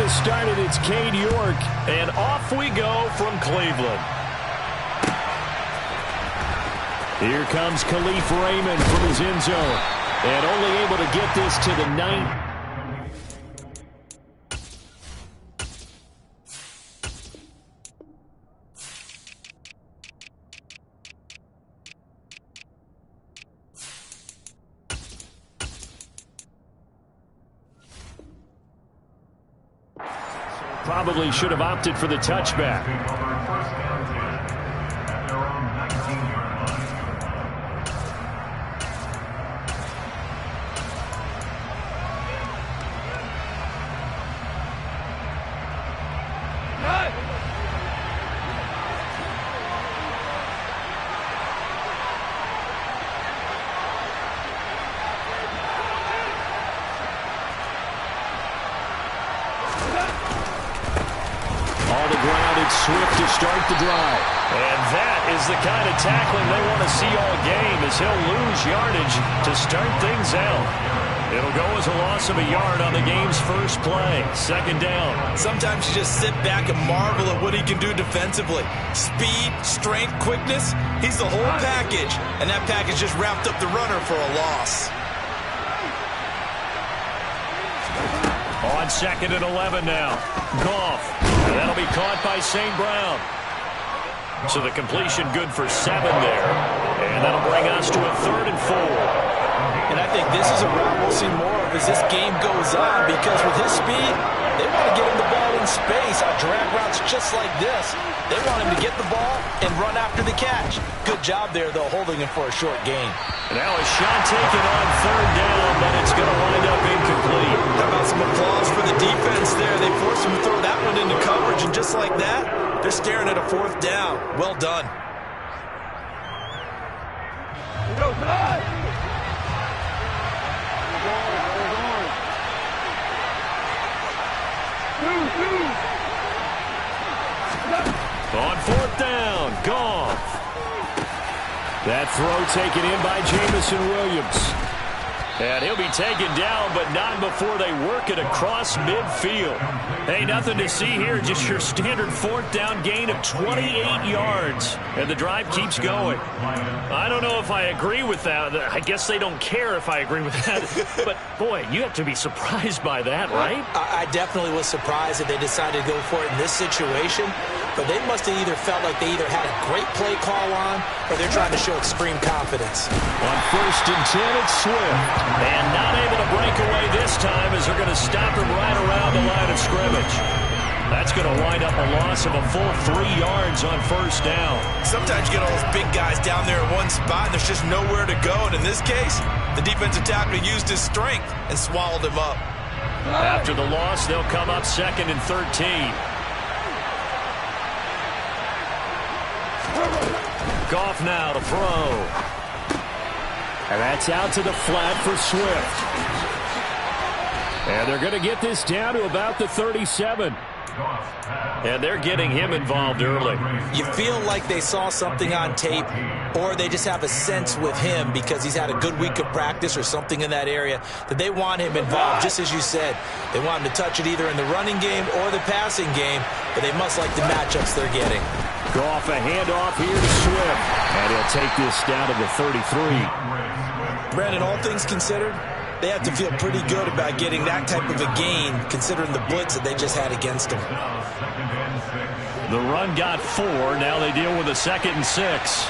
to start it, it's Cade York. And off we go from Cleveland. Here comes Khalif Raymond from his end zone. And only able to get this to the 9. Probably should have opted for the touchback. Swift to start the drive. And that is the kind of tackling they want to see all game, as he'll lose yardage to start things out. It'll go as a loss of a yard on the game's first play. Second down. Sometimes you just sit back and marvel at what he can do defensively. Speed, strength, quickness. He's the whole package. And that package just wrapped up the runner for a loss. On 2nd and 11 now. Goff. And that'll be caught by St. Brown. So the completion good for 7 there. And that'll bring us to a 3rd and 4. And I think this is a route we'll see more of as this game goes on, because with his speed, they want to get him the ball in space on drag routes just like this. They want him to get the ball and run after the catch. Good job there, though, holding him for a short gain. And now a shot taken on 3rd down, but it's going to wind up incomplete. How about some applause for the defense there? They forced him to throw that one into coverage, and just like that, they're staring at a 4th down. Well done. On 4th down, Goff. That throw taken in by Jamison Williams. And he'll be taken down, but not before they work it across midfield. Hey, nothing to see here, just your standard 4th down gain of 28 yards. And the drive keeps going. I don't know if I agree with that. I guess they don't care if I agree with that. But, boy, you have to be surprised by that, right? I definitely was surprised that they decided to go for it in this situation. But they must have either felt like they either had a great play call on, or they're trying to show extreme confidence. On 1st and 10, it's Swift. And not able to break away this time, as they're going to stop him right around the line of scrimmage. That's going to wind up a loss of a full 3 yards on 1st down. Sometimes you get all those big guys down there in one spot, and there's just nowhere to go. And in this case, the defensive tackle used his strength and swallowed him up. After the loss, they'll come up 2nd and 13. Goff now to throw. And that's out to the flat for Swift. And they're going to get this down to about the 37. And they're getting him involved early. You feel like they saw something on tape, or they just have a sense with him because he's had a good week of practice or something in that area that they want him involved. Just as you said, they want him to touch it either in the running game or the passing game, but they must like the matchups they're getting. Goff, a handoff here to Swift. And he'll take this down to the 33. Brandon, all things considered, they have to feel pretty good about getting that type of a gain, considering the blitz that they just had against them. The run got 4. Now they deal with a 2nd and 6.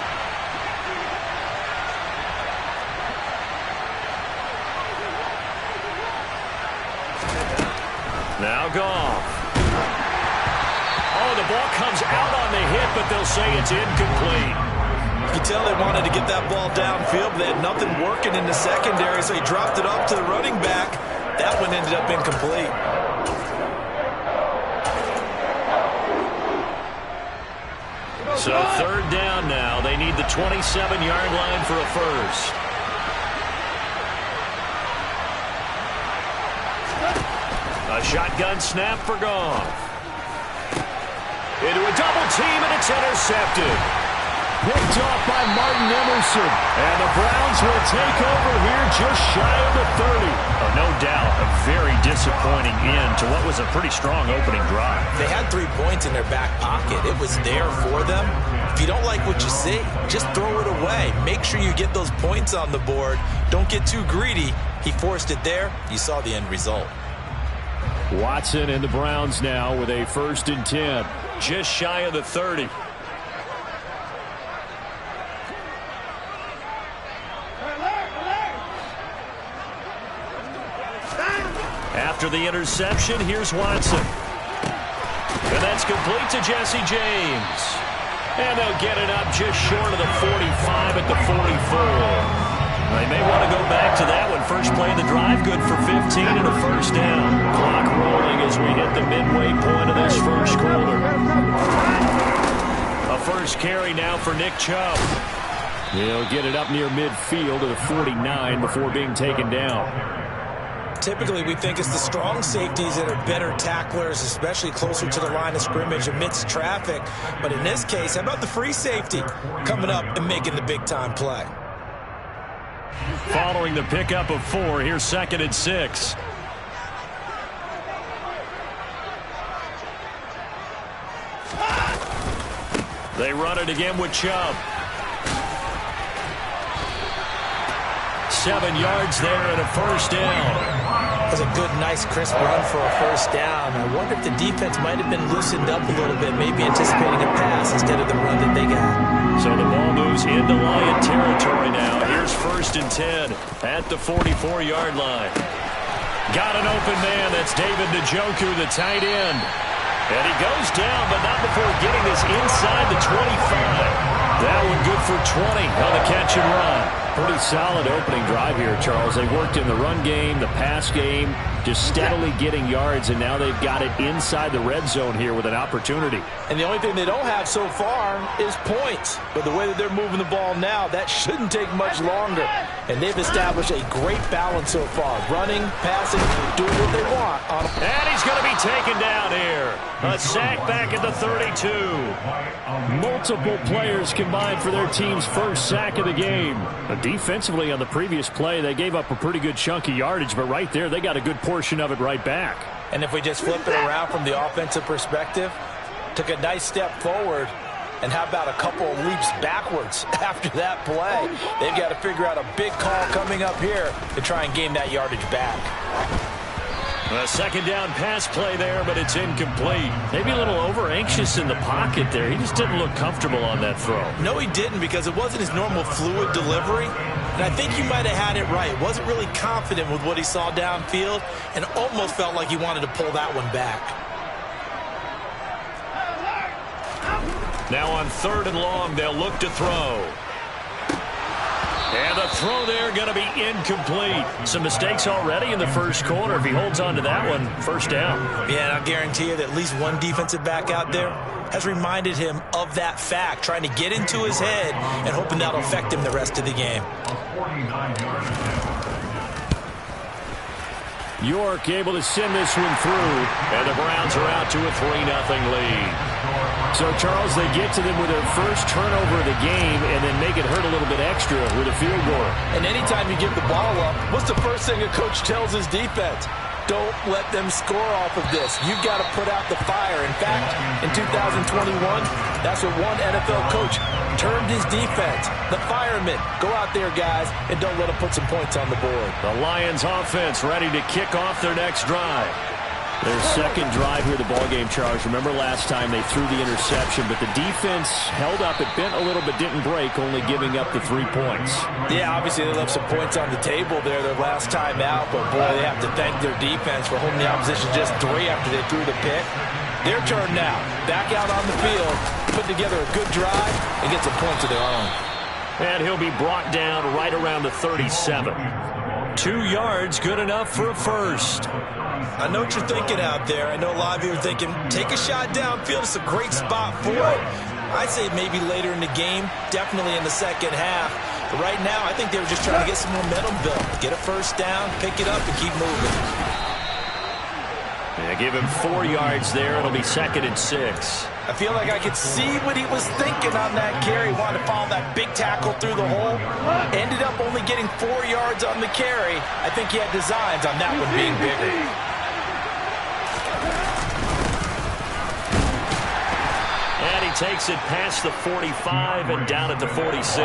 Now Goff. Oh, the ball comes out on the hit, but they'll say it's incomplete. You can tell they wanted to get that ball downfield, but they had nothing working in the secondary, so he dropped it off to the running back. That one ended up incomplete. So 3rd down now. They need the 27-yard line for a first. A shotgun snap for Goff. Into a double team, and it's intercepted. picked off by Martin Emerson. And the Browns will take over here just shy of the 30. Oh, no doubt a very disappointing end to what was a pretty strong opening drive. They had 3 points in their back pocket. It was there for them. If you don't like what you see, just throw it away. Make sure you get those points on the board. Don't get too greedy. He forced it there. You saw the end result. Watson and the Browns now with a 1st and 10. Just shy of the 30. After the interception, here's Watson. And that's complete to Jesse James. And they'll get it up just short of the 45 at the 44. They may want to go back to that one. First play of the drive, good for 15 and a 1st down. Clock rolling as we hit the midway point of this 1st quarter. A 1st carry now for Nick Chubb. He'll get it up near midfield to the 49 before being taken down. Typically, we think it's the strong safeties that are better tacklers, especially closer to the line of scrimmage amidst traffic. But in this case, how about the free safety coming up and making the big-time play? Following the pickup of 4, here's 2nd and 6. They run it again with Chubb. 7 yards there and a 1st down. That was a good, nice, crisp run for a 1st down. I wonder if the defense might have been loosened up a little bit, maybe anticipating a pass instead of the run that they got. So the ball moves into Lion territory now. Here's 1st and 10 at the 44-yard line. Got an open man. That's David Njoku, the tight end. And he goes down, but not before getting this inside the 25. That one good for 20 on the catch and run. Pretty solid opening drive here, Charles. They worked in the run game, the pass game, just steadily getting yards, and now they've got it inside the red zone here with an opportunity. And the only thing they don't have so far is points. But the way that they're moving the ball now, that shouldn't take much longer. And they've established a great balance so far. Running, passing, doing what they want. And he's going to be taken down here. A sack back at the 32. Multiple players combined for their team's 1st sack of the game. Defensively on the previous play, they gave up a pretty good chunk of yardage, but right there, they got a good portion of it right back. And if we just flip it around from the offensive perspective, took a nice step forward, and how about a couple of leaps backwards after that play? They've got to figure out a big call coming up here to try and gain that yardage back. A 2nd down pass play there, but it's incomplete. Maybe a little over-anxious in the pocket there. He just didn't look comfortable on that throw. No, he didn't, because it wasn't his normal fluid delivery. And I think you might have had it right. Wasn't really confident with what he saw downfield and almost felt like he wanted to pull that one back. Now on 3rd and long, they'll look to throw. And the throw there going to be incomplete. Some mistakes already in the 1st quarter. If he holds on to that one, 1st down. Yeah, and I'll guarantee you that at least one defensive back out there has reminded him of that fact, trying to get into his head and hoping that'll affect him the rest of the game. York able to send this one through, and the Browns are out to a 3-0 lead. So, Charles, they get to them with their 1st turnover of the game and then make it hurt a little bit extra with a field goal. And anytime you give the ball up, what's the first thing a coach tells his defense? Don't let them score off of this. You've got to put out the fire. In fact, in 2021, that's what one NFL coach termed his defense. The firemen. Go out there, guys, and don't let them put some points on the board. The Lions offense ready to kick off their next drive. Their 2nd drive here, the ballgame, Charles. Remember last time they threw the interception, but the defense held up. It bent a little but didn't break, only giving up the 3 points. Yeah, obviously they left some points on the table there their last time out, but boy, they have to thank their defense for holding the opposition just 3 after they threw the pick. Their turn now. Back out on the field, put together a good drive, and get some points of their own. And he'll be brought down right around the 37. 2 yards, good enough for a 1st. I know what you're thinking out there. I know a lot of you are thinking, take a shot downfield. It's a great spot for it. I'd say maybe later in the game, definitely in the 2nd half. But right now, I think they were just trying to get some momentum built. Get a 1st down, pick it up, and keep moving. They give him 4 yards there. It'll be 2nd and 6. I feel like I could see what he was thinking on that carry. Wanted to follow that big tackle through the hole. Ended up only getting 4 yards on the carry. I think he had designs on that one being bigger. And he takes it past the 45 and down at the 46.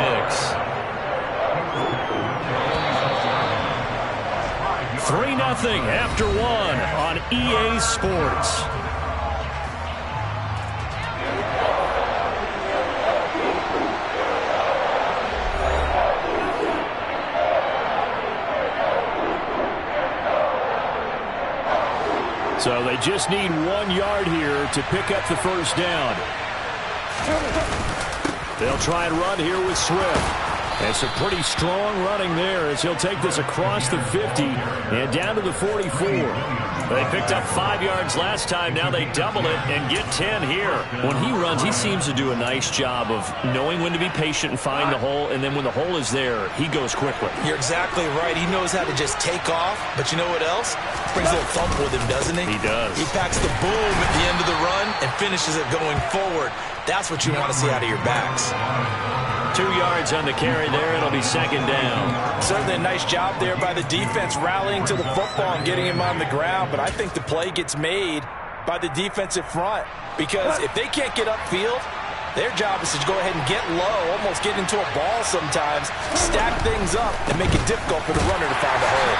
3-0 after 1 on EA Sports. So they just need 1 yard here to pick up the first down. They'll try and run here with Swift. And some pretty strong running there as he'll take this across the 50 and down to the 44. They picked up 5 yards last time. Now they double it and get 10 here. When he runs, he seems to do a nice job of knowing when to be patient and find the hole. And then when the hole is there, he goes quickly. You're exactly right. He knows how to just take off. But you know what else? Brings a little thump with him, doesn't he? He does. He packs the boom at the end of the run and finishes it going forward. That's what you want to see out of your backs. 2 yards on the carry there. It'll be second down. Certainly a nice job there by the defense rallying to the football and getting him on the ground. But I think the play gets made by the defensive front. Because if they can't get upfield, their job is to go ahead and get low, almost get into a ball sometimes, stack things up, and make it difficult for the runner to find a hole.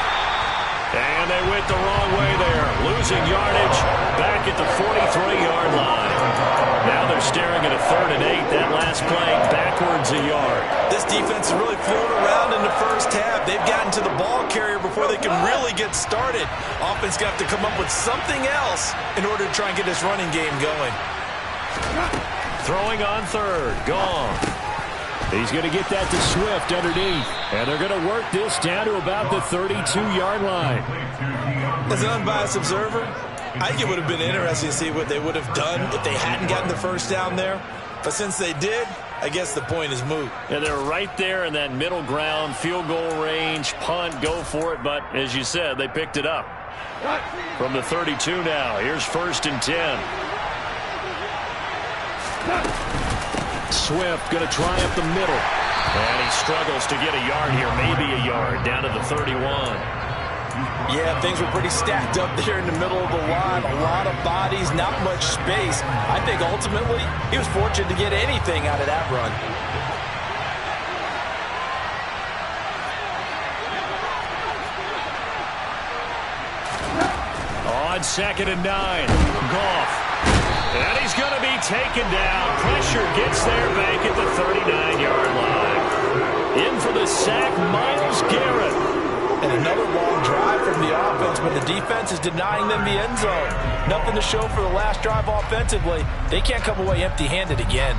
And they went the wrong way there. Losing yardage back at the 43-yard line. Now they're staring at a 3rd and 8. That last play backwards a yard. This defense is really flew around in the first half. They've gotten to the ball carrier before they can really get started. Offense going to have to come up with something else in order to try and get this running game going. Throwing on 3rd. Gone. He's going to get that to Swift underneath. And they're going to work this down to about the 32-yard line. As an unbiased observer, I think it would have been interesting to see what they would have done if they hadn't gotten the first down there. But since they did, I guess the point is moot. And they're right there in that middle ground, field goal range, punt, go for it. But as you said, they picked it up. From the 32 now, here's 1st and 10. Swift going to try up the middle. And he struggles to get a yard here, maybe a yard, down to the 31. Yeah, things were pretty stacked up there in the middle of the line. A lot of bodies, not much space. I think ultimately he was fortunate to get anything out of that run. On 2nd and 9, Goff. And he's going to be taken down. Pressure gets there back at the 39-yard line. In for the sack, Myles Garrett. And another long drive from the offense, but the defense is denying them the end zone. Nothing to show for the last drive offensively. They can't come away empty-handed again.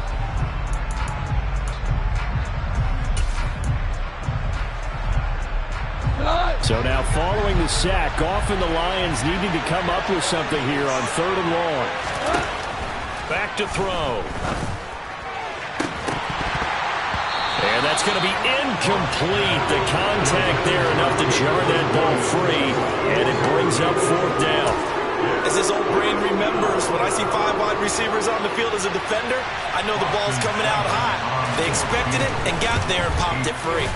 So now following the sack, Goff and the Lions needing to come up with something here on 3rd and long. Back to throw. And that's going to be incomplete. The contact there enough to jar that ball free. And it brings up 4th down. As this old brain remembers, when I see 5 wide receivers on the field as a defender, I know the ball's coming out hot. They expected it and got there and popped it free.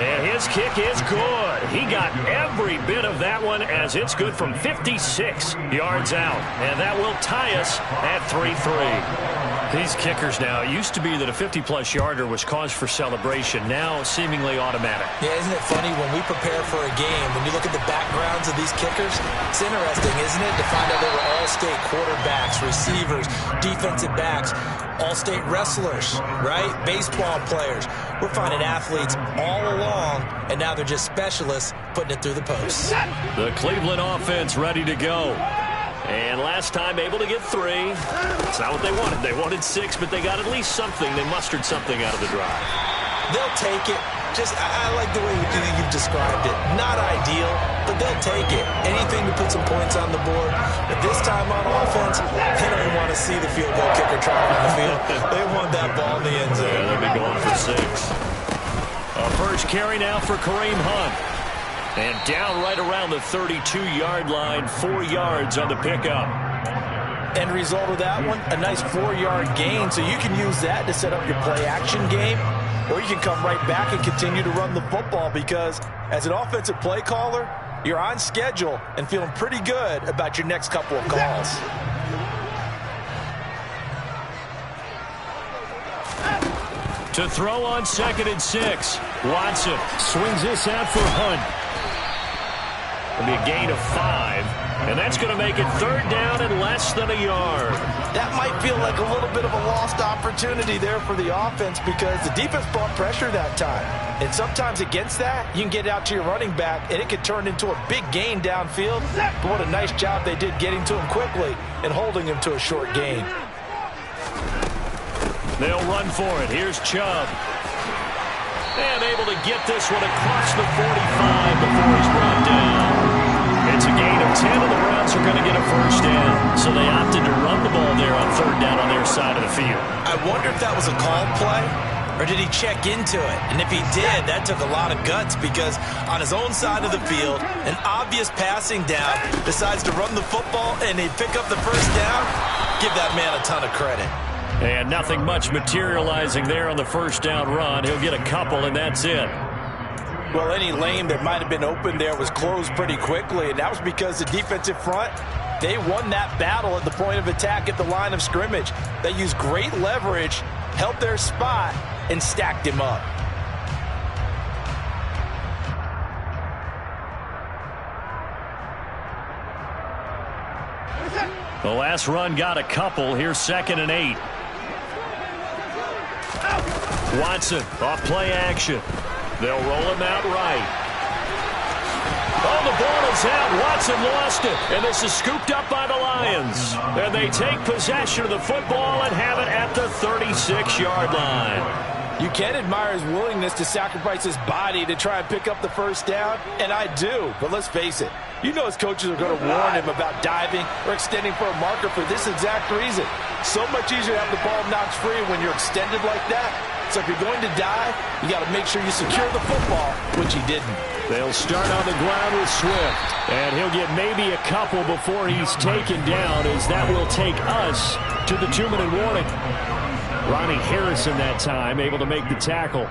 And his kick is good. He got every bit of that one as it's good from 56 yards out. And that will tie us at 3-3. These kickers now, it used to be that a 50-plus yarder was cause for celebration. Now seemingly automatic. Yeah, isn't it funny when we prepare for a game, when you look at the backgrounds of these kickers, it's interesting, isn't it, to find out they were all-state quarterbacks, receivers, defensive backs, all-state wrestlers, right? Baseball players. We're finding athletes all along, and now they're just specialists putting it through the posts. The Cleveland offense ready to go. And last time able to get 3. It's not what they wanted. They wanted 6, but they got at least something. They mustered something out of the drive. They'll take it. I like the way you've described it. Not ideal, but they'll take it. Anything to put some points on the board. But this time on offense, they don't even want to see the field goal kicker trying on the field. They want that ball in the end zone. Yeah, they'll be going for 6. A first carry now for Kareem Hunt. And down right around the 32-yard line, 4 yards on the pickup. End result of that one, a nice 4-yard gain. So you can use that to set up your play-action game, or you can come right back and continue to run the football because as an offensive play caller, you're on schedule and feeling pretty good about your next couple of calls. To throw on 2nd and 6. Watson swings this out for Hunt. It'll be a gain of 5, and that's going to make it 3rd down and less than a yard. That might feel like a little bit of a lost opportunity there for the offense because the defense brought pressure that time. And sometimes against that, you can get out to your running back, and it could turn into a big gain downfield. But what a nice job they did getting to him quickly and holding him to a short gain. They'll run for it. Here's Chubb. And able to get this one across the 45 before he's brought down. It's a gain of 10, and the Browns are going to get a 1st down. So they opted to run the ball there on 3rd down on their side of the field. I wonder if that was a called play, or did he check into it? And if he did, that took a lot of guts because on his own side of the field, an obvious passing down, decides to run the football, and he pick up the 1st down. Give that man a ton of credit. And nothing much materializing there on the 1st down run. He'll get a couple, and that's it. Well, any lane that might have been open there was closed pretty quickly, and that was because the defensive front, they won that battle at the point of attack at the line of scrimmage. They used great leverage, held their spot, and stacked him up. The last run got a couple. Here's 2nd and 8. Watson off play action. They'll roll him out right. Oh, the ball is out. Watson lost it. And this is scooped up by the Lions. And they take possession of the football and have it at the 36-yard line. You can admire his willingness to sacrifice his body to try and pick up the 1st down, and I do. But let's face it, you know his coaches are going to warn him about diving or extending for a marker for this exact reason. So much easier to have the ball knocked free when you're extended like that. So if you're going to dive, you got to make sure you secure the football, which he didn't. They'll start on the ground with Swift, and he'll get maybe a couple before he's taken down, as that will take us to the 2-minute warning. Ronnie Harrison that time able to make the tackle.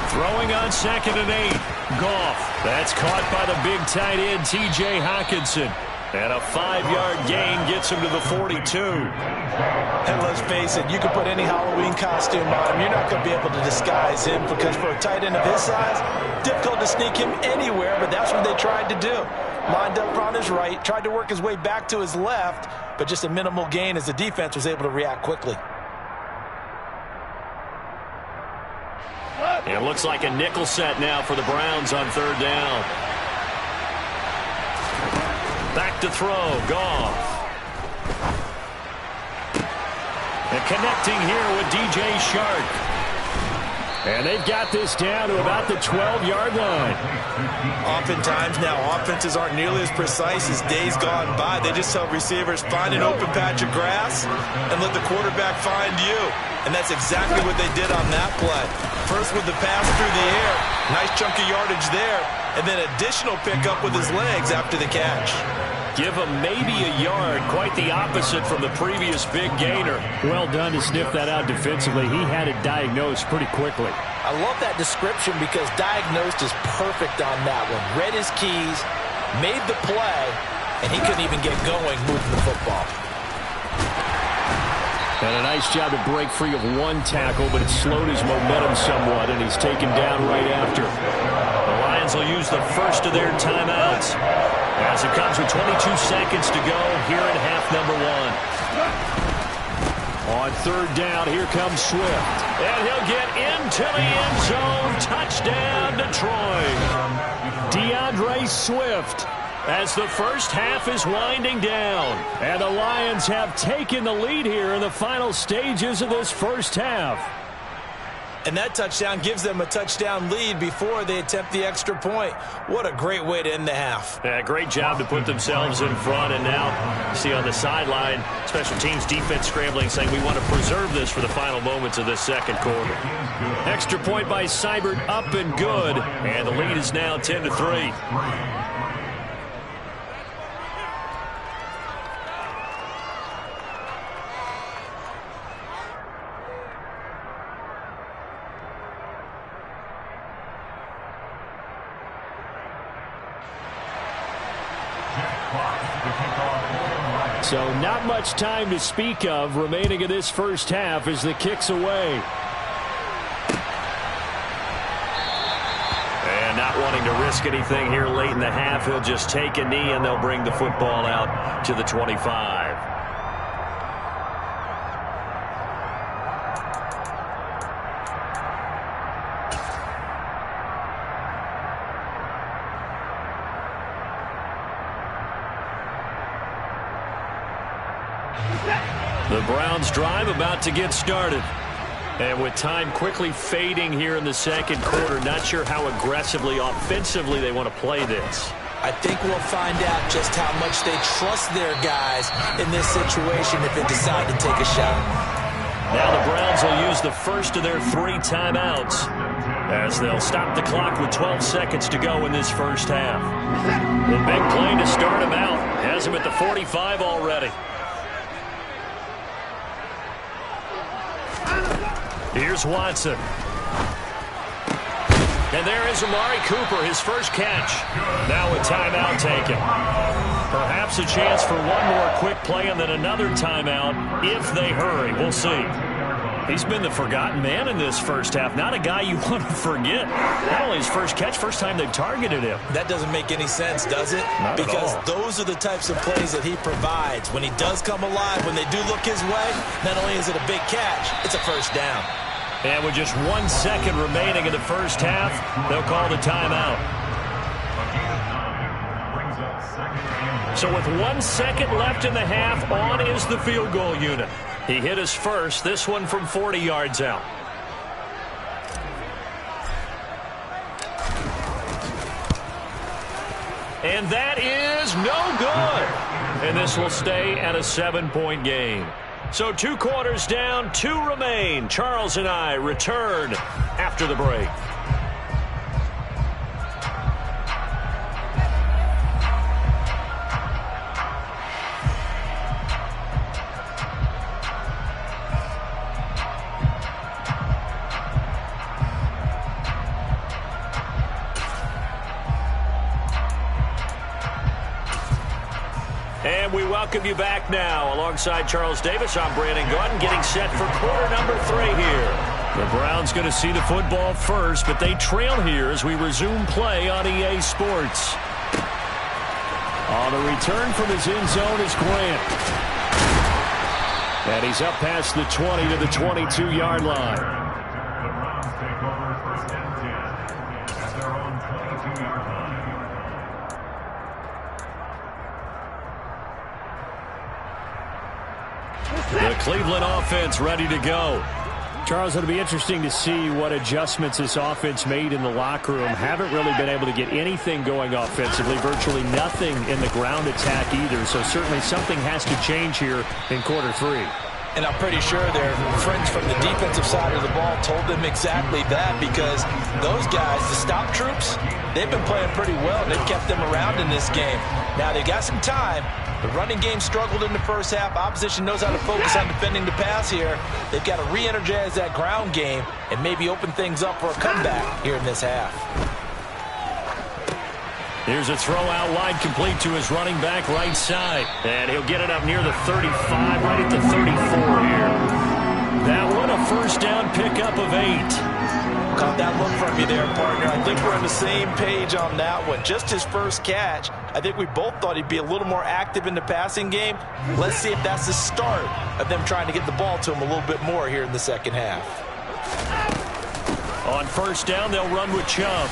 Throwing on 2nd and 8. Goff. That's caught by the big tight end, T.J. Hockenson. And a 5-yard gain gets him to the 42. And let's face it, you can put any Halloween costume on him. You're not going to be able to disguise him because for a tight end of his size, difficult to sneak him anywhere, but that's what they tried to do. Lined up on his right, tried to work his way back to his left, but just a minimal gain as the defense was able to react quickly. It looks like a nickel set now for the Browns on 3rd down. Back to throw, Goff. And connecting here with DJ Shark. And they've got this down to about the 12-yard line. Oftentimes now, offenses aren't nearly as precise as days gone by. They just tell receivers, find an open patch of grass and let the quarterback find you. And that's exactly what they did on that play. First with the pass through the air. Nice chunk of yardage there. And then additional pickup with his legs after the catch. Give him maybe a yard. Quite the opposite from the previous big gainer. Well done to sniff that out defensively. He had it diagnosed pretty quickly. I love that description because diagnosed is perfect on that one. Read his keys, made the play, and he couldn't even get going moving the football. And a nice job to break free of one tackle, but it slowed his momentum somewhat, and he's taken down right after. The Lions will use the first of their timeouts as it comes with 22 seconds to go here in half number 1. On 3rd down, here comes Swift. And he'll get into the end zone. Touchdown, Detroit. DeAndre Swift. As the first half is winding down. And the Lions have taken the lead here in the final stages of this first half. And that touchdown gives them a touchdown lead before they attempt the extra point. What a great way to end the half. Yeah, great job to put themselves in front. And now, see on the sideline, special teams defense scrambling, saying we want to preserve this for the final moments of this second quarter. Extra point by Seibert, up and good. And the lead is now 10-3. So not much time to speak of remaining in this first half as the kick's away. And not wanting to risk anything here late in the half, he'll just take a knee and they'll bring the football out to the 25. The Browns drive about to get started. And with time quickly fading here in the second quarter, not sure how aggressively, offensively they want to play this. I think we'll find out just how much they trust their guys in this situation if they decide to take a shot. Now the Browns will use the first of their 3 timeouts as they'll stop the clock with 12 seconds to go in this first half. The big play to start him out. Has him at the 45 already. Here's Watson. And there is Amari Cooper, his first catch. Now a timeout taken. Perhaps a chance for one more quick play and then another timeout if they hurry. We'll see. He's been the forgotten man in this first half. Not a guy you want to forget. Not only his first catch, first time they've targeted him. That doesn't make any sense, does it? Not because at all. Those are the types of plays that he provides. When he does come alive, when they do look his way, not only is it a big catch, it's a first down. And with just 1 second remaining in the first half, they'll call the timeout. So with 1 second left in the half, on is the field goal unit. He hit his first, this one from 40 yards out. And that is no good. And this will stay at a 7-point game. So 2 quarters down, 2 remain. Charles and I return after the break. And we welcome you back now. Alongside Charles Davis, I'm Brandon Gaudin, getting set for quarter number 3 here. The Browns going to see the football first, but they trail here as we resume play on EA Sports. On the return from his end zone is Grant. And he's up past the 20 to the 22-yard line. The Browns take over first and 10 at their own 22-yard line. The Cleveland offense ready to go. Charles, it'll be interesting to see what adjustments this offense made in the locker room. Haven't really been able to get anything going offensively, virtually nothing in the ground attack either. So certainly something has to change here in quarter 3. And I'm pretty sure their friends from the defensive side of the ball told them exactly that, because those guys, the stop troops, they've been playing pretty well. They've kept them around in this game. Now they've got some time. The running game struggled in the first half. Opposition knows how to focus on defending the pass here. They've got to re-energize that ground game and maybe open things up for a comeback here in this half. Here's a throw out wide, complete to his running back right side. And he'll get it up near the 35, right at the 34 here. That one a first down pickup of 8. Caught that look from you there, partner. I think we're on the same page on that one. Just his first catch. I think we both thought he'd be a little more active in the passing game. Let's see if that's the start of them trying to get the ball to him a little bit more here in the second half. On first down, they'll run with Chubb.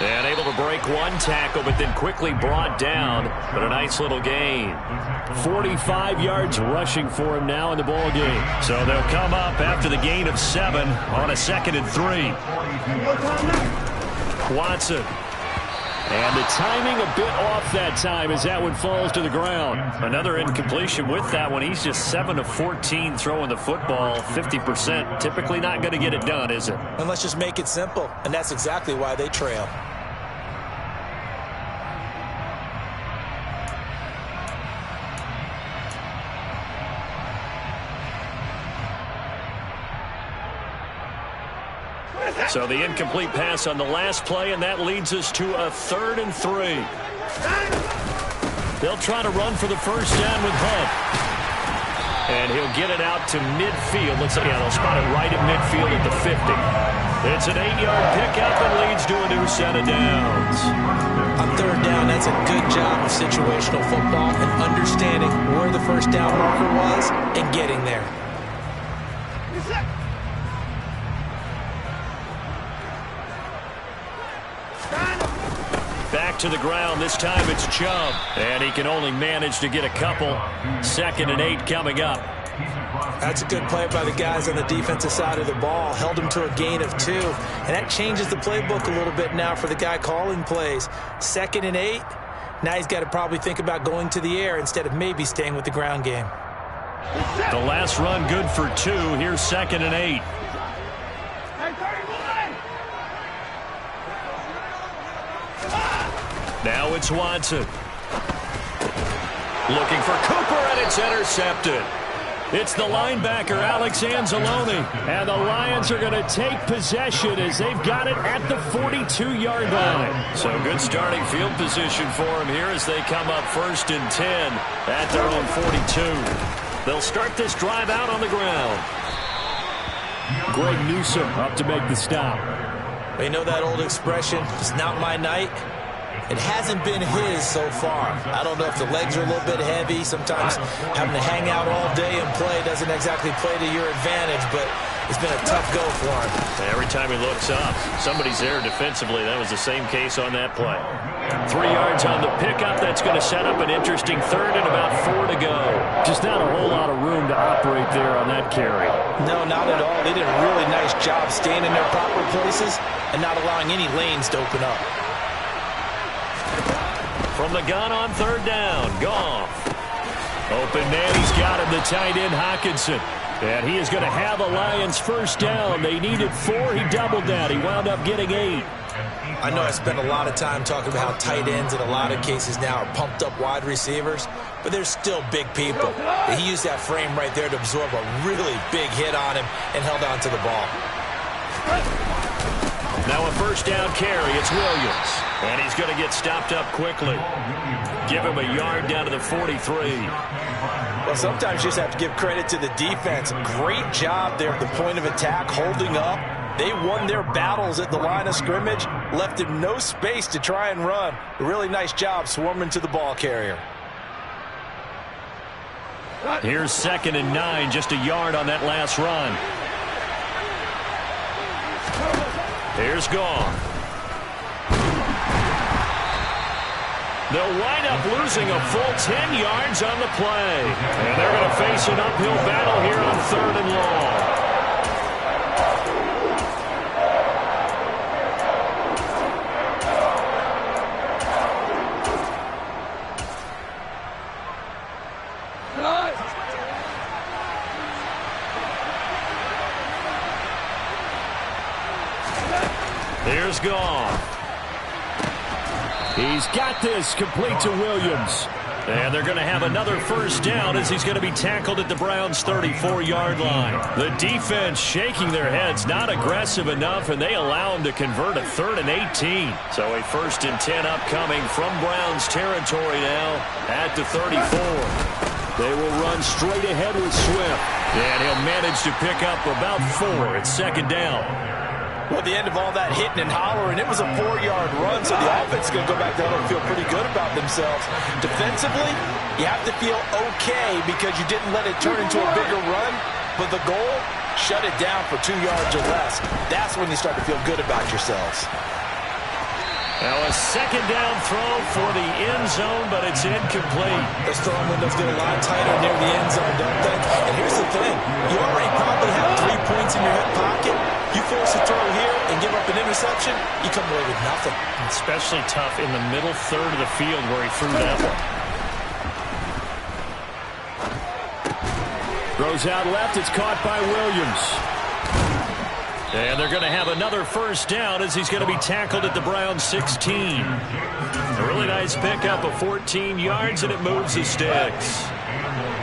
And able to break one tackle, but then quickly brought down. But a nice little gain. 45 yards rushing for him now in the ball game. So they'll come up after the gain of 7 on a 2nd and 3. Watson. And the timing a bit off that time as that one falls to the ground. Another incompletion with that one. He's just 7 of 14 throwing the football, 50%. Typically not going to get it done, is it? And let's just make it simple. And that's exactly why they trail. So the incomplete pass on the last play, and that leads us to a 3rd and 3. They'll try to run for the first down with Hunt. And he'll get it out to midfield. Looks like, yeah, they'll spot it right at midfield at the 50. It's an 8-yard pickup and leads to a new set of downs. On 3rd down, that's a good job of situational football and understanding where the first down marker was and getting there. Back to the ground. This time it's Chubb. And he can only manage to get a couple. 2nd and 8 coming up. That's a good play by the guys on the defensive side of the ball. Held him to a gain of 2. And that changes the playbook a little bit now for the guy calling plays. 2nd and 8. Now he's got to probably think about going to the air instead of maybe staying with the ground game. The last run good for 2. Here's 2nd and 8. Now it's Watson. Looking for Cooper, and it's intercepted. It's the linebacker, Alex Anzalone. And the Lions are going to take possession as they've got it at the 42-yard line. So good starting field position for them here as they come up 1st and 10 at their own 42. They'll start this drive out on the ground. Greg Newsome up to make the stop. You know that old expression, it's not my night? It hasn't been his so far. I don't know if the legs are a little bit heavy. Sometimes having to hang out all day and play doesn't exactly play to your advantage, but it's been a tough go for him. Every time he looks up, somebody's there defensively. That was the same case on that play. 3 yards on the pickup. That's going to set up an interesting 3rd and about 4 to go. Just not a whole lot of room to operate there on that carry. No, not at all. They did a really nice job staying in their proper places and not allowing any lanes to open up. From the gun on 3rd down, Goff. Open man, he's got him, the tight end Hockenson. And he is going to have a Lions first down. They needed 4, he doubled that. He wound up getting 8. I know I spent a lot of time talking about how tight ends in a lot of cases now are pumped up wide receivers, but they're still big people. He used that frame right there to absorb a really big hit on him and held on to the ball. Now a first down carry. It's Williams. And he's going to get stopped up quickly. Give him a yard down to the 43. Well, sometimes you just have to give credit to the defense. Great job there at the point of attack, holding up. They won their battles at the line of scrimmage, left him no space to try and run. A really nice job swarming to the ball carrier. Here's 2nd and 9, just a yard on that last run. Here's Goff. They'll wind up losing a full 10 yards on the play. And they're going to face an uphill battle here on 3rd and long. Here's Goff. He's got this complete to Williams. And they're going to have another first down as he's going to be tackled at the Browns' 34-yard line. The defense shaking their heads, not aggressive enough, and they allow him to convert a 3rd and 18. So a 1st and 10 upcoming from Browns territory now at the 34. They will run straight ahead with Swift. And he'll manage to pick up about 4 at 2nd down. Well, at the end of all that hitting and hollering, it was a 4-yard run, so the offense is going to go back down and feel pretty good about themselves. Defensively, you have to feel okay because you didn't let it turn into a bigger run, but the goal, shut it down for 2 yards or less. That's when you start to feel good about yourselves. Now a second down throw for the end zone, but it's incomplete. Those throwing windows get a lot tighter near the end zone, don't they? And here's the thing. You already probably have 3 points in your hip pocket. You force a throw here and give up an interception, you come away with nothing. Especially tough in the middle third of the field where he threw that one. Throws out left. It's caught by Williams. And they're going to have another first down as he's going to be tackled at the Browns 16. A really nice pickup of 14 yards, and it moves the sticks.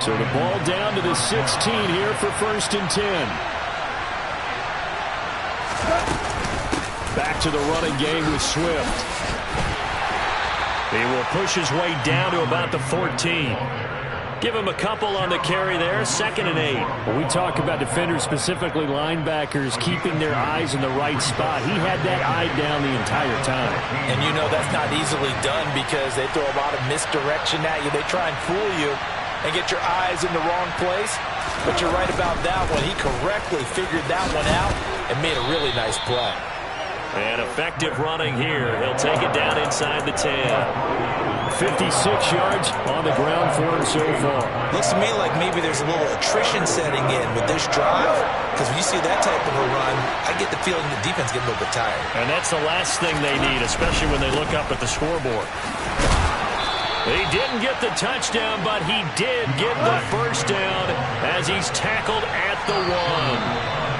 So the ball down to the 16 here for 1st and 10. Back to the running game with Swift. He will push his way down to about the 14. Give him a couple on the carry there, 2nd and 8. When we talk about defenders, specifically linebackers, keeping their eyes in the right spot, he had that eye down the entire time. And you know that's not easily done because they throw a lot of misdirection at you. They try and fool you and get your eyes in the wrong place. But you're right about that one. He correctly figured that one out and made a really nice play. And effective running here. He'll take it down inside the 10. 56 yards on the ground for him so far. Looks to me like maybe there's a little attrition setting in with this drive. Because when you see that type of a run, I get the feeling the defense gets a little bit tired. And that's the last thing they need, especially when they look up at the scoreboard. He didn't get the touchdown, but he did get the first down as he's tackled at the 1.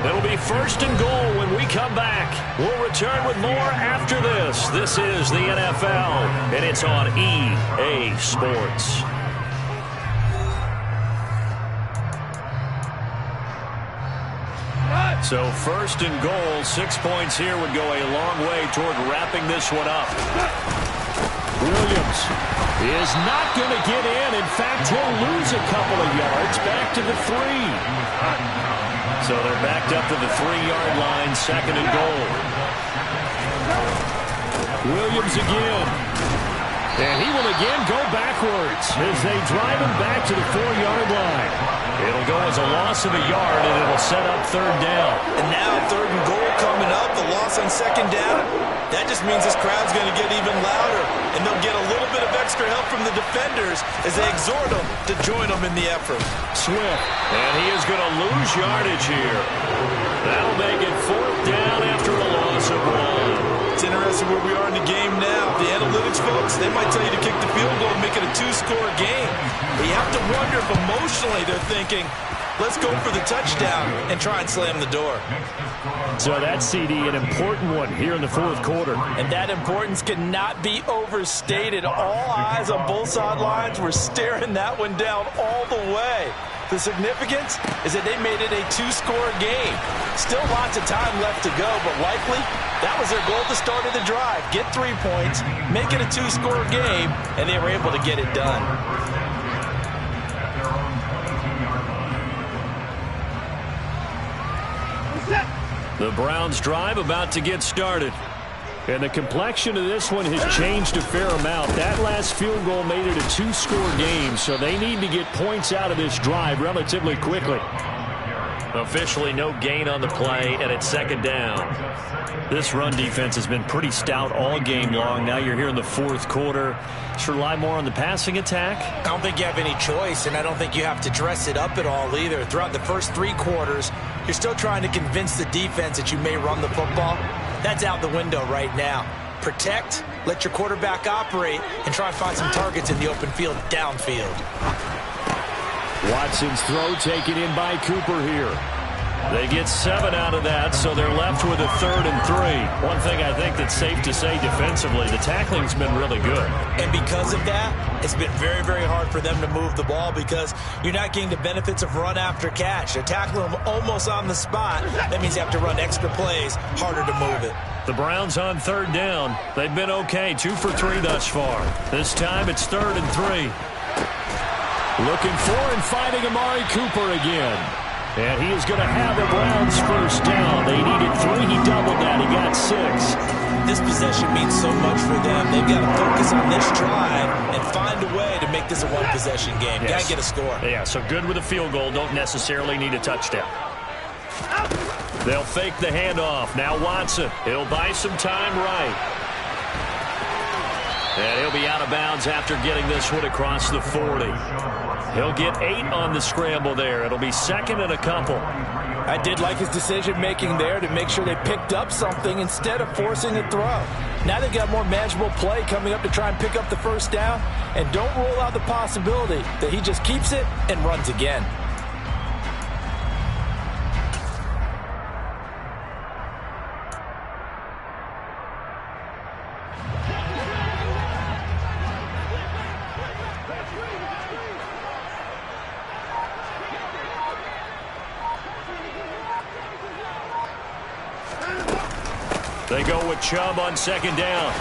It'll be 1st and goal when we come back. We'll return with more after this. This is the NFL, and it's on EA Sports. So 1st and goal, 6 points here would go a long way toward wrapping this one up. Williams is not going to get in. In fact, he'll lose a couple of yards back to the 3. So they're backed up to the 3-yard line, 2nd and goal. Williams again. And he will again go backwards as they drive him back to the 4-yard line. It'll go as a loss of a yard, and it'll set up 3rd down. And now 3rd and goal coming up, the loss on 2nd down. That just means this crowd's going to get even louder, and they'll get a little bit of extra help from the defenders as they exhort them to join them in the effort. Swift, and he is going to lose yardage here. That'll make it 4th down after a loss of 1. It's interesting where we are in the game now. The analytics folks, they might tell you to kick the field goal and make it a 2-score game. But you have to wonder if emotionally they're thinking, let's go for the touchdown and try and slam the door. So that CD, an important one here in the 4th quarter. And that importance cannot be overstated. All eyes on both sidelines were staring that one down all the way. The significance is that they made it a 2-score game. Still lots of time left to go, but likely that was their goal at the start of the drive. Get 3 points, make it a 2-score game, and they were able to get it done. The Browns drive about to get started. And the complexion of this one has changed a fair amount. That last field goal made it a 2-score game, so they need to get points out of this drive relatively quickly. Officially no gain on the play, and it's 2nd down. This run defense has been pretty stout all game long. Now you're here in the 4th quarter. Just rely more on the passing attack. I don't think you have any choice, and I don't think you have to dress it up at all either. Throughout the first 3 quarters, you're still trying to convince the defense that you may run the football. That's out the window right now. Protect, let your quarterback operate, and try and find some targets in the open field downfield. Watson's throw taken in by Cooper here. They get 7 out of that, so they're left with a 3rd and 3. One thing I think that's safe to say defensively, the tackling's been really good. And because of that, it's been very, very hard for them to move the ball because you're not getting the benefits of run after catch. They're tackling them almost on the spot. That means you have to run extra plays, harder to move it. The Browns on 3rd down. They've been okay, 2 for 3 thus far. This time it's 3rd and 3. Looking for and finding Amari Cooper again. And he is going to have the Browns first down. They needed 3. He doubled that. He got 6. This possession means so much for them. They've got to focus on this drive and find a way to make this a one-possession game. Yes. Got to get a score. Yeah, so good with a field goal. Don't necessarily need a touchdown. They'll fake the handoff. Now Watson. He'll buy some time right. And he'll be out of bounds after getting this one across the 40. He'll get 8 on the scramble there. It'll be second and a couple. I did like his decision-making there to make sure they picked up something instead of forcing a throw. Now they've got more manageable play coming up to try and pick up the first down. And don't rule out the possibility that he just keeps it and runs again. They go with Chubb on second down.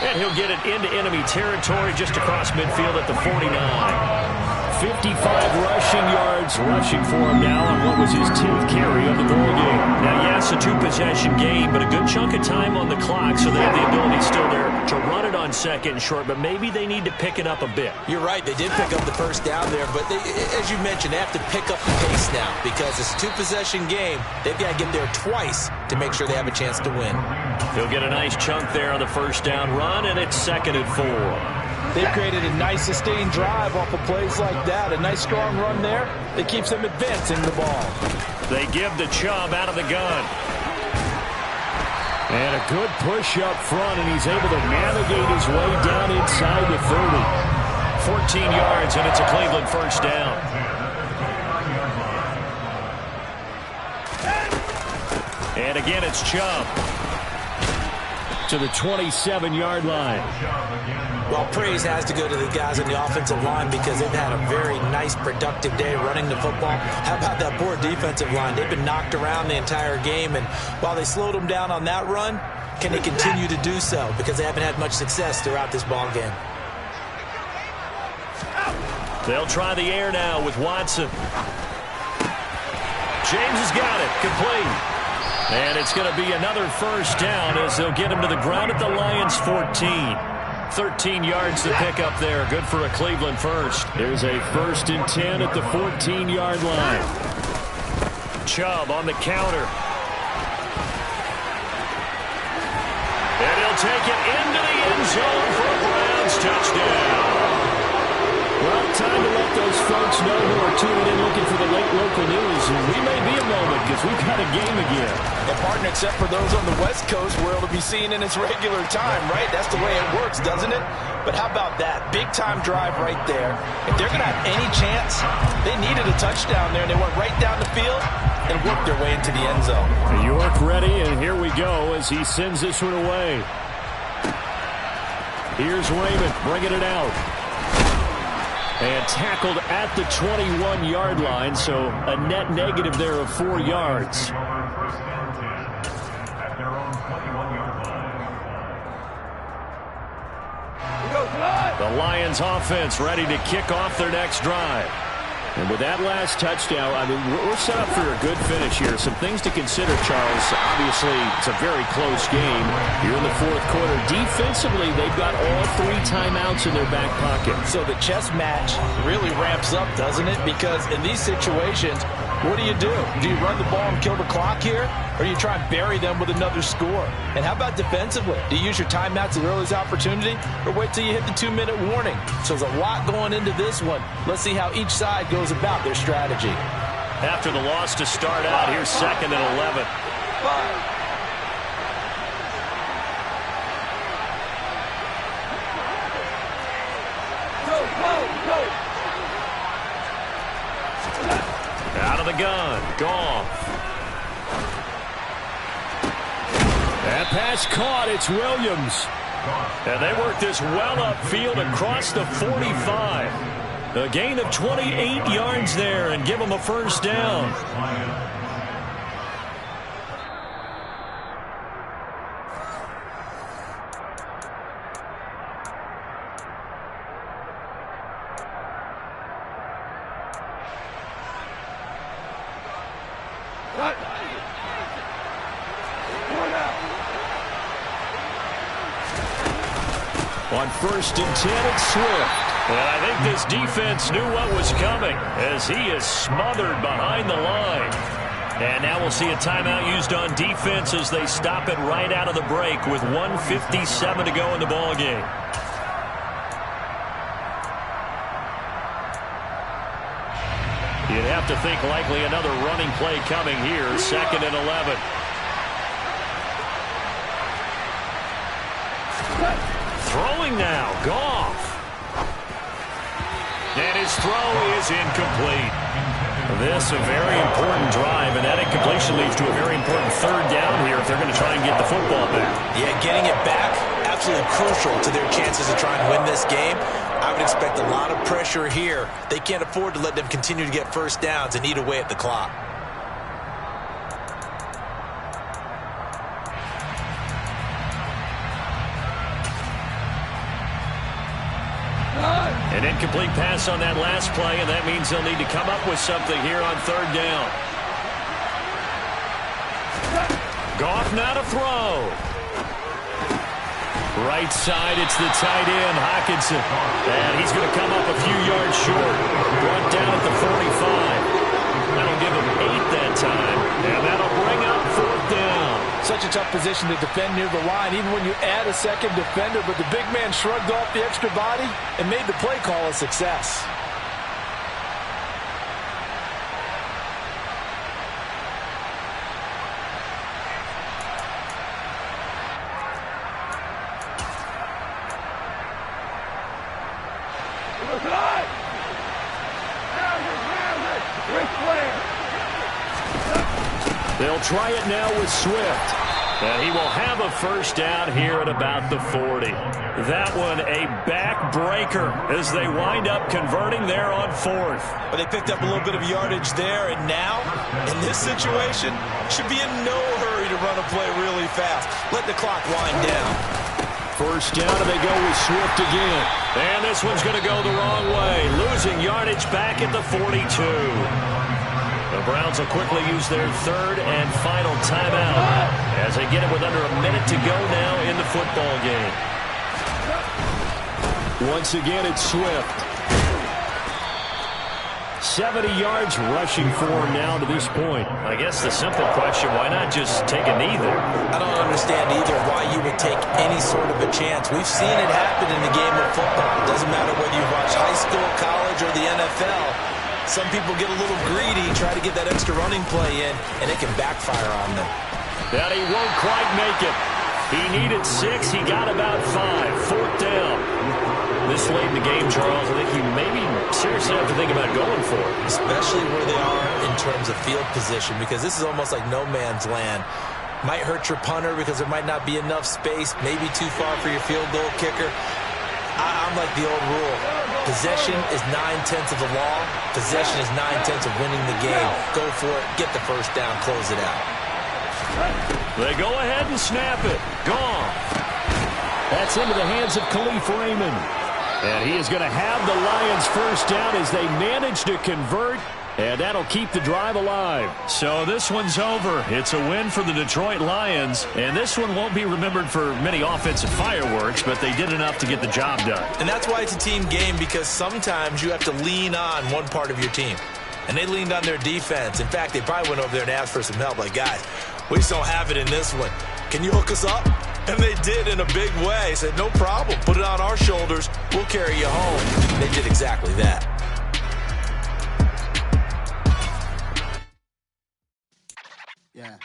And he'll get it into enemy territory just across midfield at the 49. 55 rushing yards rushing for him now on what was his 10th carry of the ball game. Now, yes, a 2-possession game, but a good chunk of time on the clock, so they have the ability still there to run it on second and short, but maybe they need to pick it up a bit. You're right. They did pick up the first down there, but as you mentioned, they have to pick up the pace now because it's a 2-possession game. They've got to get there twice to make sure they have a chance to win. He'll get a nice chunk there on the first down run, and it's second and 4. They've created a nice sustained drive off of plays like that. A nice strong run there that keeps them advancing the ball. They give the Chubb out of the gun. And a good push up front, and he's able to navigate his way down inside the 30. 14 yards, and it's a Cleveland first down. And again, it's Chubb to the 27-yard line. Well, praise has to go to the guys on the offensive line because they've had a very nice, productive day running the football. How about that poor defensive line? They've been knocked around the entire game, and while they slowed them down on that run, can they continue to do so? Because they haven't had much success throughout this ball game. They'll try the air now with Watson. James has got it. Complete. And it's going to be another first down as they'll get him to the ground at the Lions' 14. 13 yards to pick up there. Good for a Cleveland first. There's a 1st and 10 at the 14-yard line. Chubb on the counter. And he'll take it into the end zone for a Browns touchdown. Well, time to let those folks know who are tuning in looking for the late local news. We may be a moment because we've got a game again. And partner, except for those on the West Coast, where it'll be seen in its regular time, right? That's the way it works, doesn't it? But how about that? Big-time drive right there. If they're going to have any chance, they needed a touchdown there, and they went right down the field and worked their way into the end zone. York ready, and here we go as he sends this one away. Here's Raymond bringing it out. And tackled at the 21-yard line, so a net negative there of 4 yards. The Lions offense ready to kick off their next drive. And with that last touchdown, I mean, we're set up for a good finish here. Some things to consider, Charles. Obviously, it's a very close game. Here in the fourth quarter, defensively, they've got all 3 timeouts in their back pocket. So the chess match really ramps up, doesn't it? Because in these situations, what do? Do you run the ball and kill the clock here? Or do you try and bury them with another score? And how about defensively? Do you use your timeouts at the earliest opportunity? Or wait till you hit the 2-minute warning? So there's a lot going into this one. Let's see how each side goes about their strategy. After the loss to start out, here's 2nd and 11. Out of the gun, Goff. That pass caught, it's Williams. And they work this well upfield across the 45. A gain of 28 yards there and give them a first down. On 1st and 10, it's Swift. And I think this defense knew what was coming as he is smothered behind the line. And now we'll see a timeout used on defense as they stop it right out of the break with 1:57 to go in the ball game. You'd have to think likely another running play coming here, 2nd and 11. Throwing now, Goff. And his throw is incomplete. This a very important drive, and that incompletion leads to a very important 3rd down here if they're going to try and get the football back. Yeah, getting it back, absolutely crucial to their chances of trying to win this game. I would expect a lot of pressure here. They can't afford to let them continue to get first downs and eat away at the clock. An incomplete pass on that last play, and that means they'll need to come up with something here on 3rd down. Goff now to throw. Right side, it's the tight end, Hockenson. And he's going to come up a few yards short. Brought down at the 45. That'll give him 8 that time, and that'll bring up 4th down. Such a tough position to defend near the line, even when you add a second defender, but the big man shrugged off the extra body and made the play call a success. They'll try it now with Swift. And he will have a first down here at about the 40. That one a backbreaker as they wind up converting there on 4th. But they picked up a little bit of yardage there, and now, in this situation, should be in no hurry to run a play really fast. Let the clock wind down. First down, and they go with Swift again. And this one's going to go the wrong way. Losing yardage back at the 42. The Browns will quickly use their 3rd and final timeout as they get it with under a minute to go now in the football game. Once again, it's Swift. 70 yards rushing for him now to this point. I guess the simple question, why not just take a knee there? I don't understand either why you would take any sort of a chance. We've seen it happen in the game of football. It doesn't matter whether you watch high school, college, or the NFL. Some people get a little greedy, try to get that extra running play in, and it can backfire on them. That he won't quite make it. He needed 6. He got about 5. 4th down. This late in the game, Charles, I think you maybe seriously have to think about going for it. Especially where they are in terms of field position, because this is almost like no man's land. Might hurt your punter because there might not be enough space, maybe too far for your field goal kicker. I'm like the old rule. Possession is 9/10 of the law. Possession is 9/10 of winning the game. Go for it. Get the first down. Close it out. They go ahead and snap it. Gone. That's into the hands of Khalif Raymond. And he is going to have the Lions first down as they manage to convert. And that'll keep the drive alive. So this one's over. It's a win for the Detroit Lions. And this one won't be remembered for many offensive fireworks, but they did enough to get the job done. And that's why it's a team game, because sometimes you have to lean on one part of your team. And they leaned on their defense. In fact, they probably went over there and asked for some help. Like, guys, we just don't have it in this one. Can you hook us up? And they did in a big way. Said, no problem. Put it on our shoulders. We'll carry you home. They did exactly that. Yeah.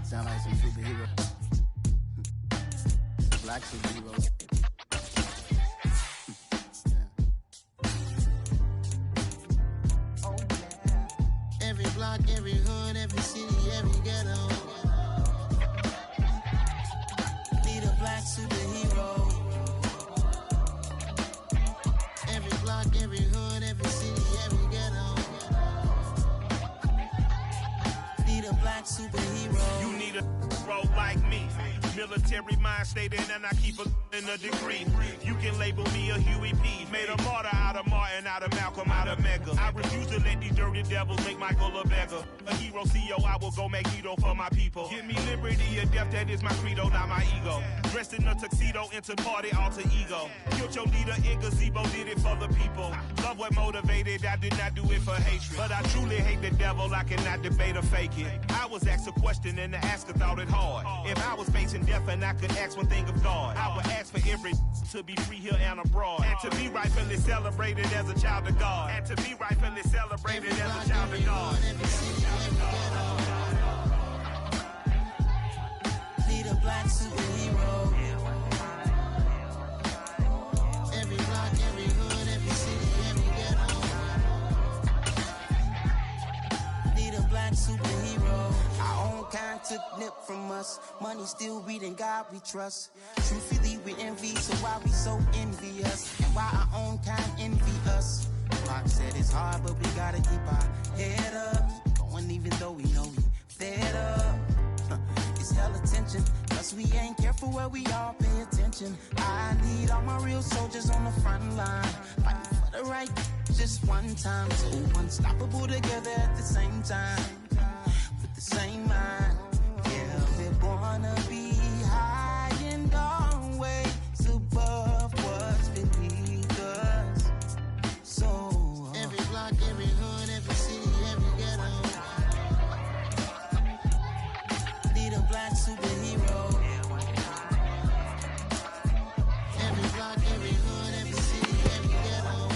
Sound like some superheroes. Black superheroes. Oh yeah. Every block, every hood, every city, every ghetto. Need a black superhero. Every block, every hood, every city, every ghetto. Need a black superhero. You need a bro like me. Military mind stated, and I keep a degree. You can label me a Huey P. Made a martyr out of Martin, out of Malcolm, out of Mega. I refuse to let these dirty the devil, make Michael a beggar. A hero CEO, I will go Magneto for my people. Give me liberty or death, that is my credo, not my ego. Dressed in a tuxedo, into party, alter ego. Killed your leader in gazebo, did it for the people. Love what motivated, I did not do it for hatred. But I truly hate the devil, I cannot debate or fake it. I was asked a question and the asker thought it hard. If I was facing death and I could ask one thing of God, I would ask for every to be free here and abroad. And to be rightfully celebrated as a child of God. And to be rightfully celebrated as a child of God. Need a black superhero. Every block, every hood, every city, every ghetto. Need a black superhero. Our own kind took nip from us. Money still reading God we trust. Truthfully we envy, so why we so envious? And why our own kind envy us? Rock said it's hard, but we gotta keep our head up. Going even though we know we fed up. It's hell attention, plus we ain't careful where we all pay attention. I need all my real soldiers on the front line, fighting for the right just one time. So unstoppable together at the same time, with the same mind. Yeah, we're born to be high and always above what's beneath us. So every block, every hood, every city, every ghetto. Need a black superhero. Every block, every hood, every city, every ghetto.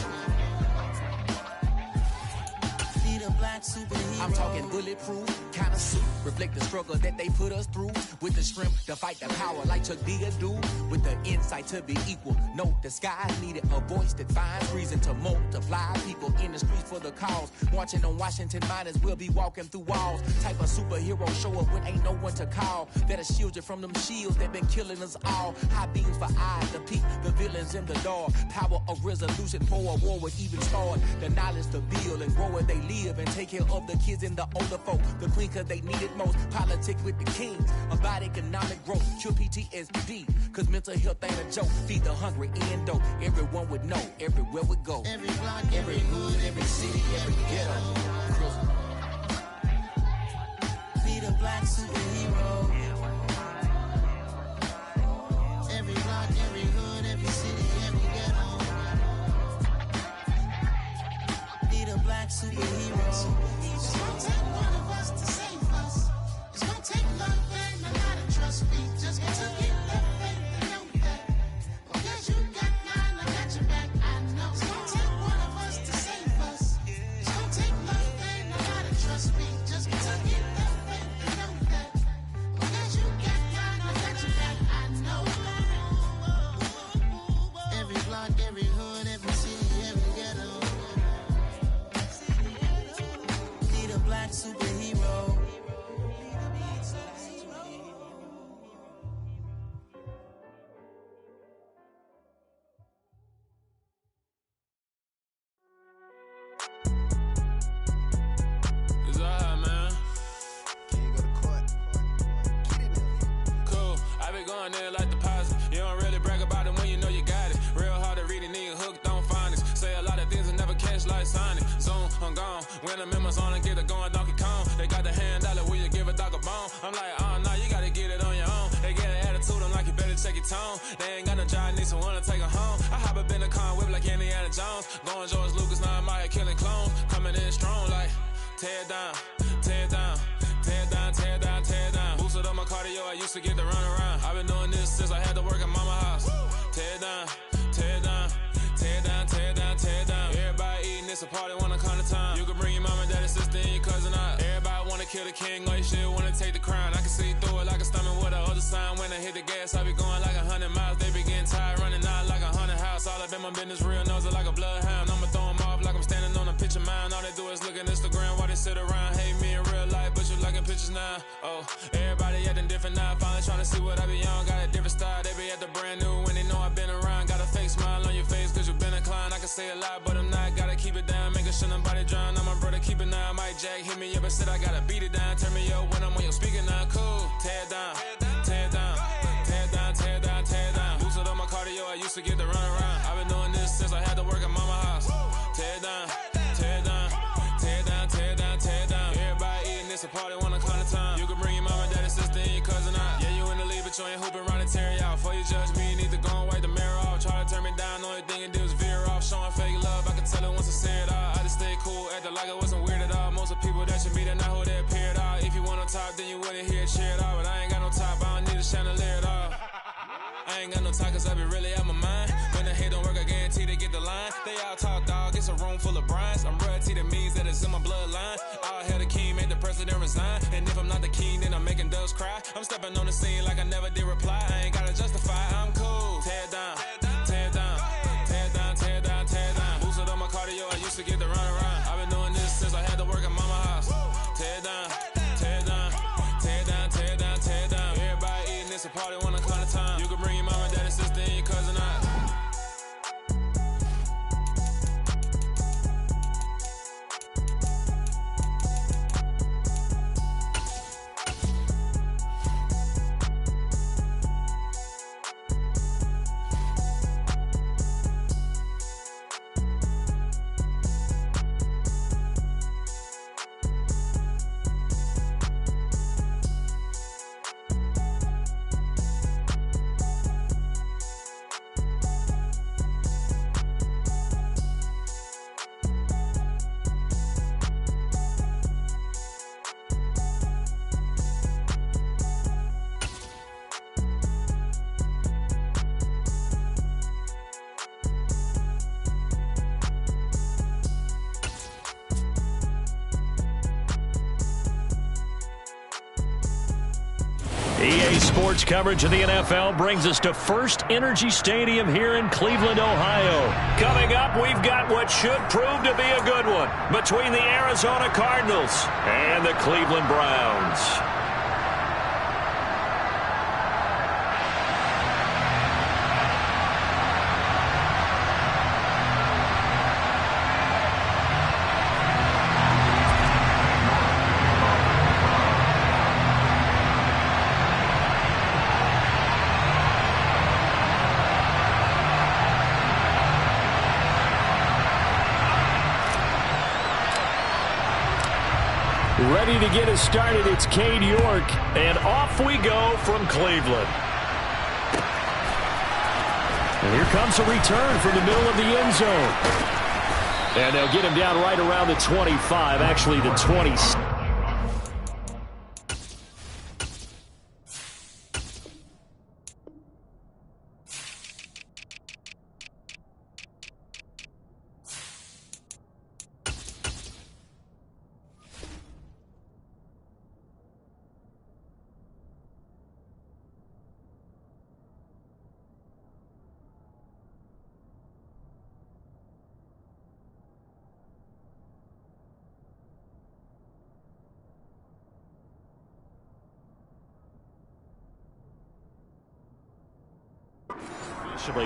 Need a black superhero. I'm talking bulletproof kind of suit, reflect the struggle that they put us through. With the strength to fight the power like Chuck Digger do. With the insight to be equal. Note the skies needed a voice that finds reason to multiply. People in the streets for the cause. Marching on Washington, might as well be walking through walls. Type of superhero show up when ain't no one to call. That'll shield you from them shields that been killing us all. High beams for eyes to peek the villains in the dark. Power of resolution for a war would even start. The knowledge to build and grow where they live and take care of the kids and the older folk. The queen cause they need it most. Politics with the kings. About economic growth. Cure PTSD. Cause mental health ain't a joke. Feed the hungry and dope. Everyone would know. Everywhere we go. Every block, every hood, every city, every ghetto. Need a black superhero. Every block, every hood, every city, every ghetto. Need a black superhero. It's gonna take one of us to save us. It's gonna take love and a lot of trust. We just got to get that faith and know that. Because you got mine, I got your back, I know. It's gonna take one of us to save us. It's gonna take love and a lot of trust. We just got to get that faith and know that. Because you got mine, I got your back, I know. Every block, every hood, every city, every ghetto. Need a black superhero. It's alright, man. Can you go to court? Get it. Cool. I been going there like deposit. You don't really brag about it when you know you got it. Real hard to read a nigga hooked on phonics. Say a lot of things and never catch like Sonic. Zoom, I'm gone. When the members on and get it going Donkey Kong. They got the hand dollar, will you give a dog a bone? I'm like, oh no, you gotta get it on your own. They get an attitude, I'm like, you better check your tone. They ain't got no job, need someone to take her home. I hop up in the car, whip like Indiana Jones. Going George Lucas, now I'm out here killing clones. Coming in strong like, tear down, tear down, tear down, tear down, tear down. Boosted up my cardio, I used to get to run around. I've been doing this since I had to work at mama house. Tear down, tear down, tear down, tear down, tear down. Everybody eating, it's a party, wanna come to time. You can bring your mama, daddy, sister, and your cousin out. Everybody wanna kill the king, or you shit wanna take the crown. I can see through it like a stomach with a other sign. When I hit the gas, I be going like 100 miles. They be getting tired, running out like 100 house. All up in my business, real nose it like a bloodhound. I'ma throw 'em off like I'm standing on a picture mound. All they do is look at Instagram while they sit around. Hate me in real life, but you liking pictures now. Oh, everybody acting different now. Finally trying to see what I be on. Got a different style, they be at the brand new when they know I've been around. Got a fake smile on your face cause you been inclined. I can say a lot, but I'm not. Gotta keep it down, making sure nobody drown. I'm my brother, keep it now. Mike Jack hit me up and said I gotta beat it down. Turn me up when I'm on your speaker now. Cool, tear down, tear down, tear down, tear down, tear down. Boosted up my cardio, I used to get to run around. I've been doing this since I had to work at mama house. Tear down, tear down, tear down, tear like it wasn't weird at all. Most of the people that you meet are not who they appear at all. If you want on top, then you wouldn't hear it cheer at all. But I ain't got no top, I don't need a chandelier at all. I ain't got no time, cause I be really out my mind. When the hate don't work, I guarantee they get the line. They all talk, dog, it's a room full of Bryans. I'm royalty, that means that it's in my bloodline. All hail the king, made the president resign. And if I'm not the king, then I'm making doves cry. I'm stepping on the scene like I never did reply. I ain't gotta justify, I'm cool. Tear down, tear down, tear down, tear down, tear down. Boosted on my cardio, I used to get the run around. I've been doing this since I had to work at mama house. Tear down, tear down, tear down, tear down, tear down. Everybody eating, it's a party when I come to time. You can bring your mama, daddy, sister, and your cousin out. EA Sports coverage of the NFL brings us to First Energy Stadium here in Cleveland, Ohio. Coming up, we've got what should prove to be a good one between the Arizona Cardinals and the Cleveland Browns. Ready to get us started, it's Cade York, and off we go from Cleveland. And here comes a return from the middle of the end zone. And they'll get him down right around the 25, actually the 26.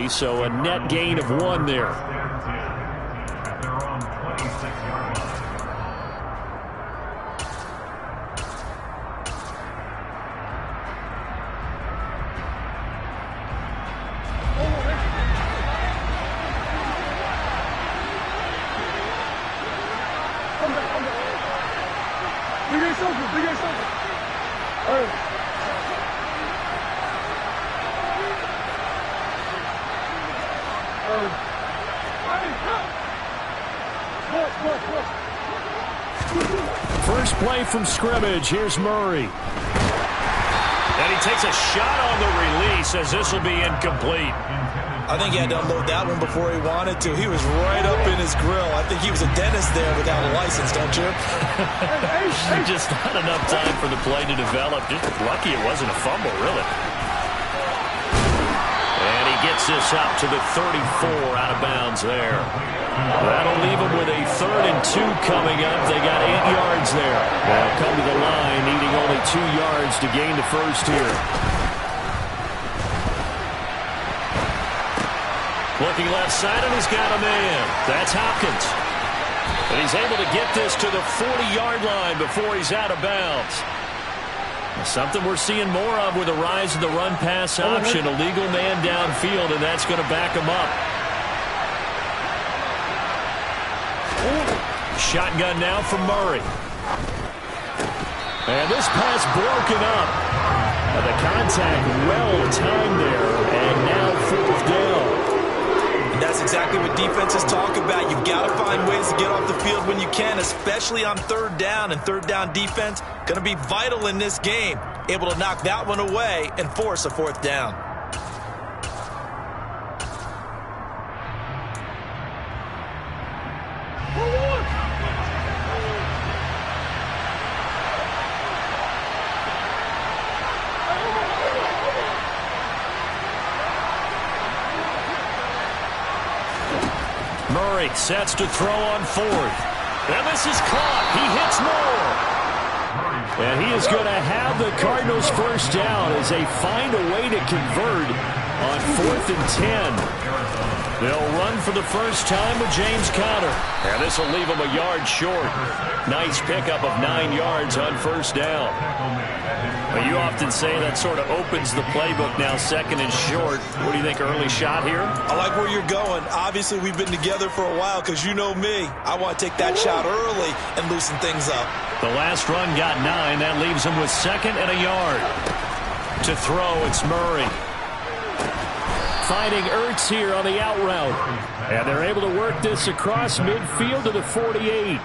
So a net gain of 1 there. At their own 26-yard line. First play from scrimmage. Here's Murray. And he takes a shot on the release as this will be incomplete. I think he had to unload that one before he wanted to. He was right up in his grill. I think he was a dentist there without a license, don't you? Just not enough time for the play to develop. Just lucky it wasn't a fumble, really. And he gets this up to the 34 out of bounds there. That'll leave him with a 3rd and 2 coming up. They got 8 yards there. They'll come to the line, needing only 2 yards to gain the first here. Looking left side, and he's got a man. That's Hopkins. And he's able to get this to the 40-yard line before he's out of bounds. Something we're seeing more of with the rise of the run-pass option. A legal man downfield, and that's going to back him up. Shotgun now from Murray. And this pass broken up. The contact well timed there, and now 4th down. And that's exactly what defenses talk about. You've got to find ways to get off the field when you can, especially on third down. And third down defense going to be vital in this game. Able to knock that one away and force a fourth down. Murray sets to throw on fourth. And this is caught. He hits Moore. And he is going to have the Cardinals first down as they find a way to convert on 4th and 10. They'll run for the first time with James Conner. And this will leave them a yard short. Nice pickup of 9 yards on first down. Well, you often say that sort of opens the playbook now, 2nd and short. What do you think, early shot here? I like where you're going. Obviously, we've been together for a while because you know me. I want to take that shot early and loosen things up. The last run got 9. That leaves him with 2nd and a yard. To throw, it's Murray. Finding Ertz here on the out route. And they're able to work this across midfield to the 48.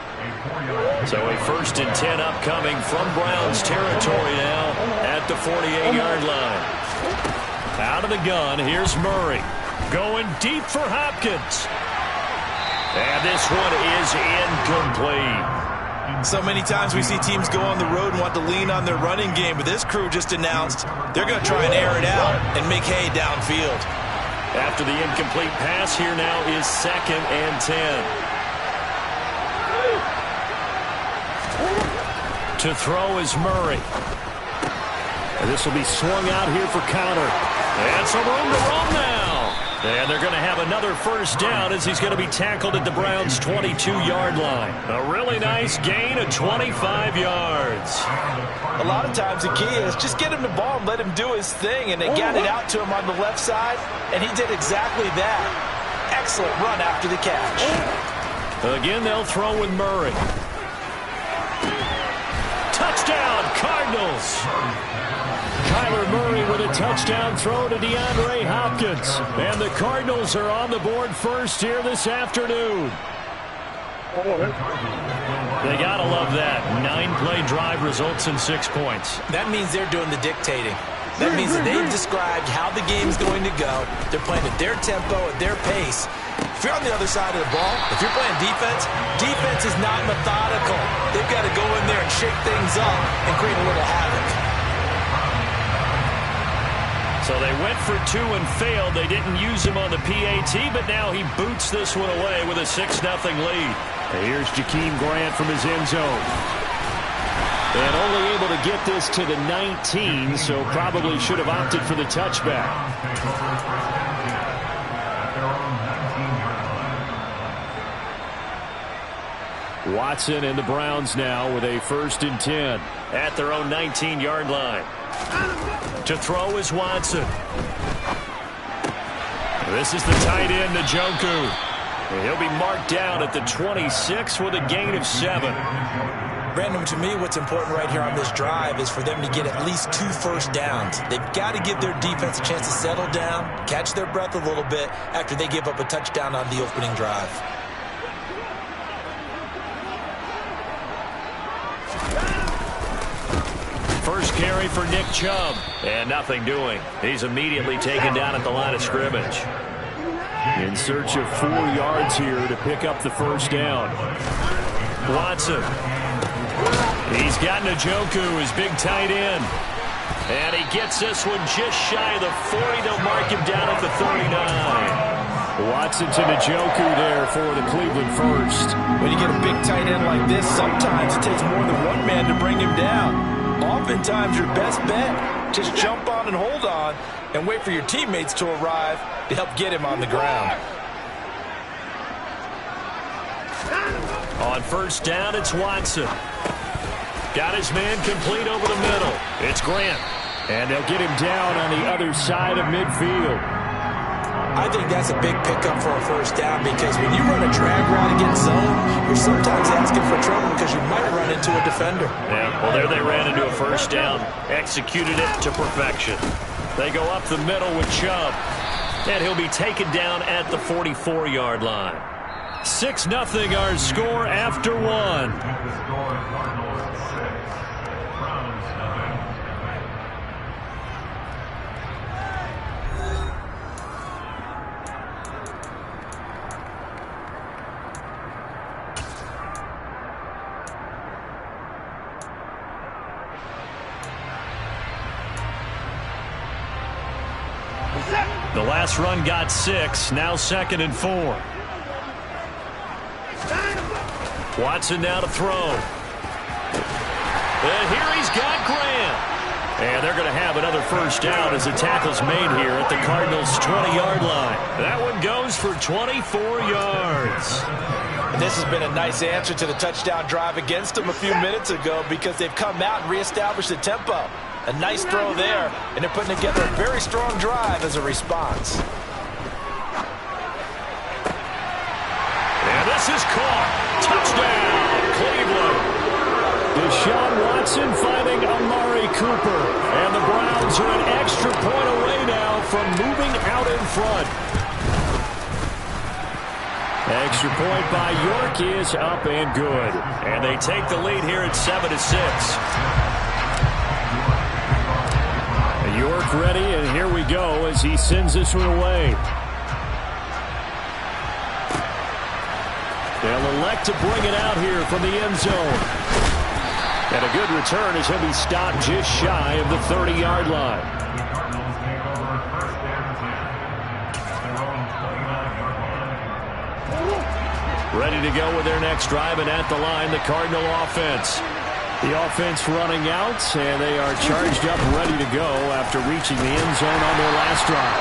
So a 1st and 10 upcoming from Browns territory now at the 48-yard line. Out of the gun, here's Murray. Going deep for Hopkins. And this one is incomplete. So many times we see teams go on the road and want to lean on their running game, but this crew just announced they're going to try and air it out and make hay downfield. After the incomplete pass, here now is 2nd and 10. To throw is Murray. And this will be swung out here for Conner. And some room to roam now. And they're going to have another first down as he's going to be tackled at the Browns' 22-yard line. A really nice gain of 25 yards. A lot of times the key is just get him the ball and let him do his thing. And they got it out to him on the left side, and he did exactly that. Excellent run after the catch. Again, they'll throw with Murray. Touchdown, Cardinals. Kyler Murray with a touchdown throw to DeAndre Hopkins. And the Cardinals are on the board first here this afternoon. They got to love that. 9-play drive results in 6 points. That means they're doing the dictating. That means that they've described how the game's going to go. They're playing at their tempo, at their pace. If you're on the other side of the ball, if you're playing defense, defense is not methodical. They've got to go in there and shake things up and create a little havoc. So they went for 2 and failed. They didn't use him on the PAT, but now he boots this one away with a 6-0 lead. And here's Jakeem Grant from his end zone. And only able to get this to the 19, so probably should have opted for the touchback. Watson and the Browns now with a 1st and 10 at their own 19-yard line. To throw is Watson. This is the tight end, Njoku. And he'll be marked down at the 26 with a gain of 7. Brandon, to me, what's important right here on this drive is for them to get at least 2 first downs. They've got to give their defense a chance to settle down, catch their breath a little bit after they give up a touchdown on the opening drive. First carry for Nick Chubb. And nothing doing. He's immediately taken down at the line of scrimmage. In search of 4 yards here to pick up the first down. Watson. He's got Njoku, his big tight end. And he gets this one just shy of the 40. They'll mark him down at the 39. Watson to Njoku there for the Cleveland first. When you get a big tight end like this, sometimes it takes more than one man to bring him down. Oftentimes, your best bet, just jump on and hold on and wait for your teammates to arrive to help get him on the ground. On first down, it's Watson. Got his man complete over the middle. It's Grant. And they'll get him down on the other side of midfield. I think that's a big pickup for a first down because when you run a drag route against zone, you're sometimes asking for trouble because you might run into a defender. Yeah, well, there they ran into a first down, executed it to perfection. They go up the middle with Chubb. And he'll be taken down at the 44-yard line. 6-0 our score after one. The last run got 6. Now 2nd and 4. Watson now to throw. And here he's got Graham. And they're going to have another first down as the tackle's made here at the Cardinals' 20-yard line. That one goes for 24 yards. And this has been a nice answer to the touchdown drive against them a few minutes ago because they've come out and reestablished the tempo. A nice throw there, and they're putting together a very strong drive as a response. And this is caught. Touchdown, Cleveland. Deshaun Watson finding Amari Cooper. And the Browns are an extra point away now from moving out in front. Extra point by York is up and good. And they take the lead here at 7-6. York ready, and here we go as he sends this one away. They'll elect to bring it out here from the end zone. And a good return as he'll be stopped just shy of the 30-yard line. Ready to go with their next drive, and at the line, the Cardinal offense. The offense running out, and they are charged up, ready to go after reaching the end zone on their last drive.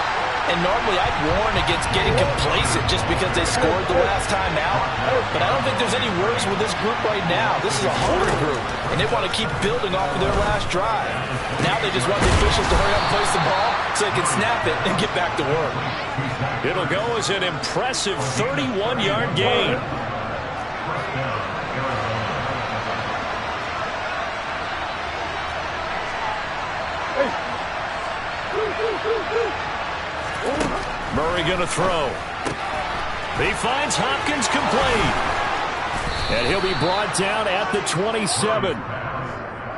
And normally I'd warn against getting complacent just because they scored the last time out. But I don't think there's any worries with this group right now. This is a hungry group, and they want to keep building off of their last drive. Now they just want the officials to hurry up and place the ball so they can snap it and get back to work. It'll go as an impressive 31-yard gain. Murray going to throw. He finds Hopkins complete. And he'll be brought down at the 27.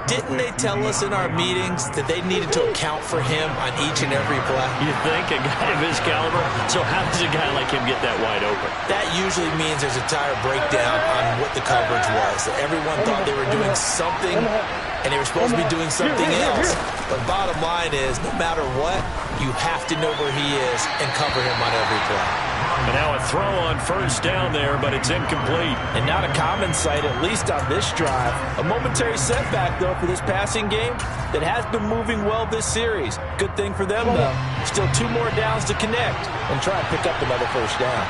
Didn't they tell us in our meetings that they needed to account for him on each and every play? You think? A guy of his caliber? So how does a guy like him get that wide open? That usually means there's a entire breakdown on what the coverage was. That everyone thought they were doing something, and they were supposed to be doing something else. But bottom line is, no matter what, you have to know where he is and cover him on every play. And now a throw on first down there, but it's incomplete. And not a common sight, at least on this drive. A momentary setback, though, for this passing game that has been moving well this series. Good thing for them, though. Still 2 more downs to connect and try and pick up another first down.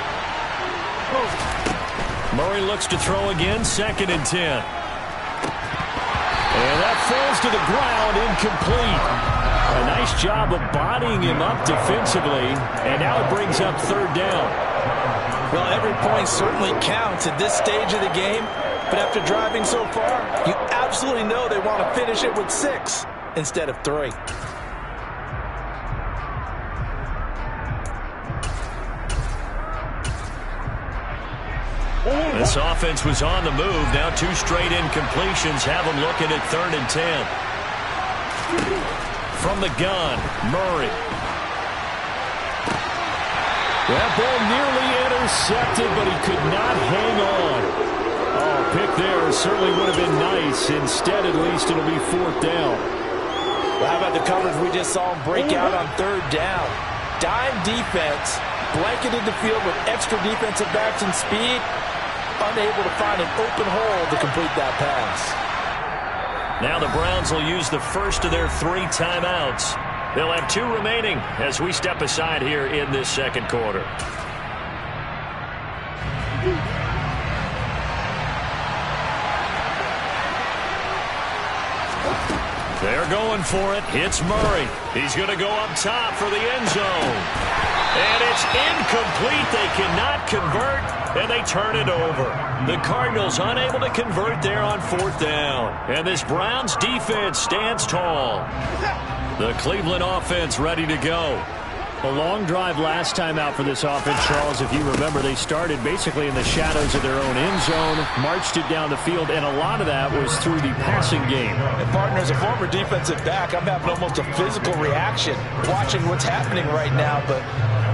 Murray looks to throw again, 2nd and 10. And that falls to the ground, incomplete. A nice job of bodying him up defensively, and now it brings up 3rd down. Well, every point certainly counts at this stage of the game, but after driving so far, you absolutely know they want to finish it with 6 instead of 3. This offense was on the move. Now 2 straight incompletions have them looking at 3rd and 10. From the gun, Murray. That ball nearly intercepted, but he could not hang on. Oh, pick there certainly would have been nice. Instead, at least, it'll be 4th down. Well, how about the coverage we just saw him break out on 3rd down? Dime defense, blanketed the field with extra defensive backs and speed, unable to find an open hole to complete that pass. Now the Browns will use the first of their 3 timeouts. They'll have 2 remaining as we step aside here in this 2nd quarter. They're going for it. It's Murray. He's going to go up top for the end zone. And it's incomplete. They cannot convert, and they turn it over. The Cardinals unable to convert there on 4th down. And this Browns defense stands tall. The Cleveland offense ready to go. A long drive last time out for this offense, Charles. If you remember, they started basically in the shadows of their own end zone, marched it down the field, and a lot of that was through the passing game. And partner, as a former defensive back, I'm having almost a physical reaction watching what's happening right now. But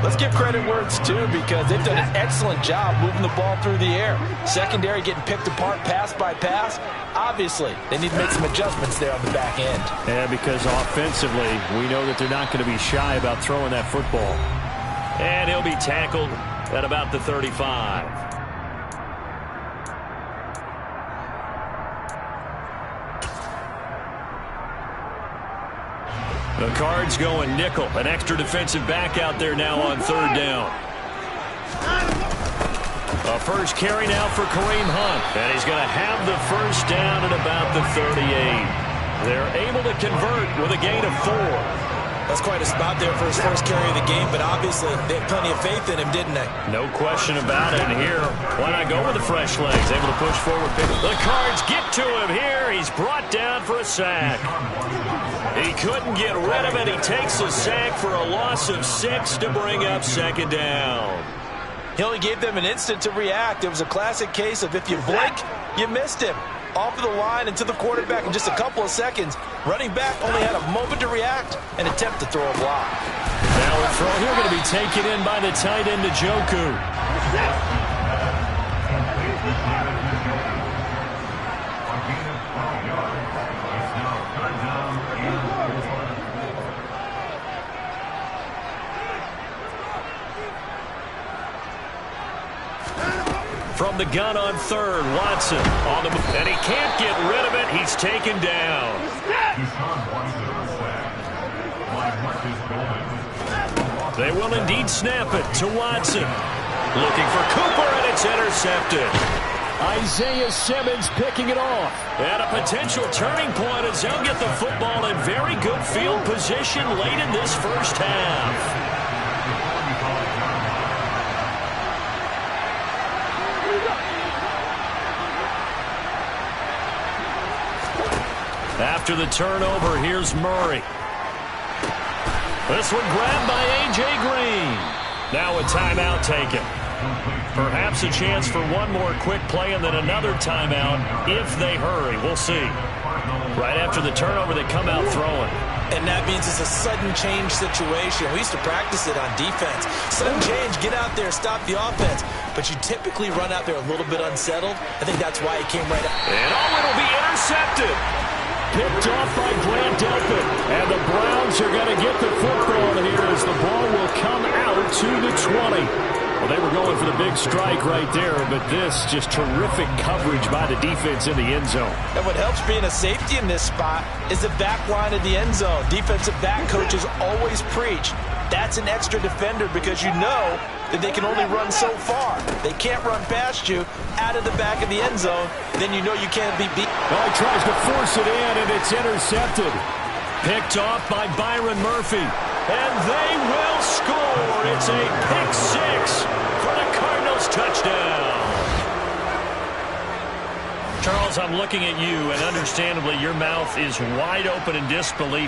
let's give credit where it's due, because they've done an excellent job moving the ball through the air. Secondary getting picked apart pass by pass. Obviously, they need to make some adjustments there on the back end. Yeah, because offensively, we know that they're not going to be shy about throwing that football. And he'll be tackled at about the 35. The Cards going nickel. An extra defensive back out there now on third down. A first carry now for Kareem Hunt. And he's going to have the first down at about the 38. They're able to convert with a gain of 4. That's quite a spot there for his first carry of the game, but obviously they had plenty of faith in him, didn't they? No question about it. And here, why not go with the fresh legs? Able to push forward. The Cards get to him here. He's brought down for a sack. He couldn't get rid of it. He takes a sack for a loss of 6 to bring up second down. He only gave them an instant to react. It was a classic case of if you blink, you missed him. Off of the line and to the quarterback in just a couple of seconds. Running back only had a moment to react and attempt to throw a block. Now a throw here going to be taken in by the tight end, Njoku. From the gun on third, Watson on the move, and he can't get rid of it. He's taken down. They will indeed snap it to Watson. Looking for Cooper, and it's intercepted. Isaiah Simmons picking it off. And a potential turning point as they'll get the football in very good field position late in this first half. After the turnover, here's Murray. This one grabbed by A.J. Green. Now a timeout taken. Perhaps a chance for one more quick play and then another timeout if they hurry. We'll see. Right after the turnover, they come out throwing. And that means it's a sudden change situation. We used to practice it on defense. Sudden change, get out there, stop the offense. But you typically run out there a little bit unsettled. I think that's why he came right out. And it'll be intercepted. Picked off by Grant Delpit. And the Browns are going to get the football here as the ball will come out to the 20. Well, they were going for the big strike right there, but this just terrific coverage by the defense in the end zone. And what helps being a safety in this spot is the back line of the end zone. Defensive back coaches always preach. That's an extra defender because you know that they can only run so far. They can't run past you out of the back of the end zone. Then you know you can't be beat. Well, he tries to force it in, and it's intercepted. Picked off by Byron Murphy. And they will score. It's a pick 6 for the Cardinals touchdown. Charles, I'm looking at you, and understandably your mouth is wide open in disbelief.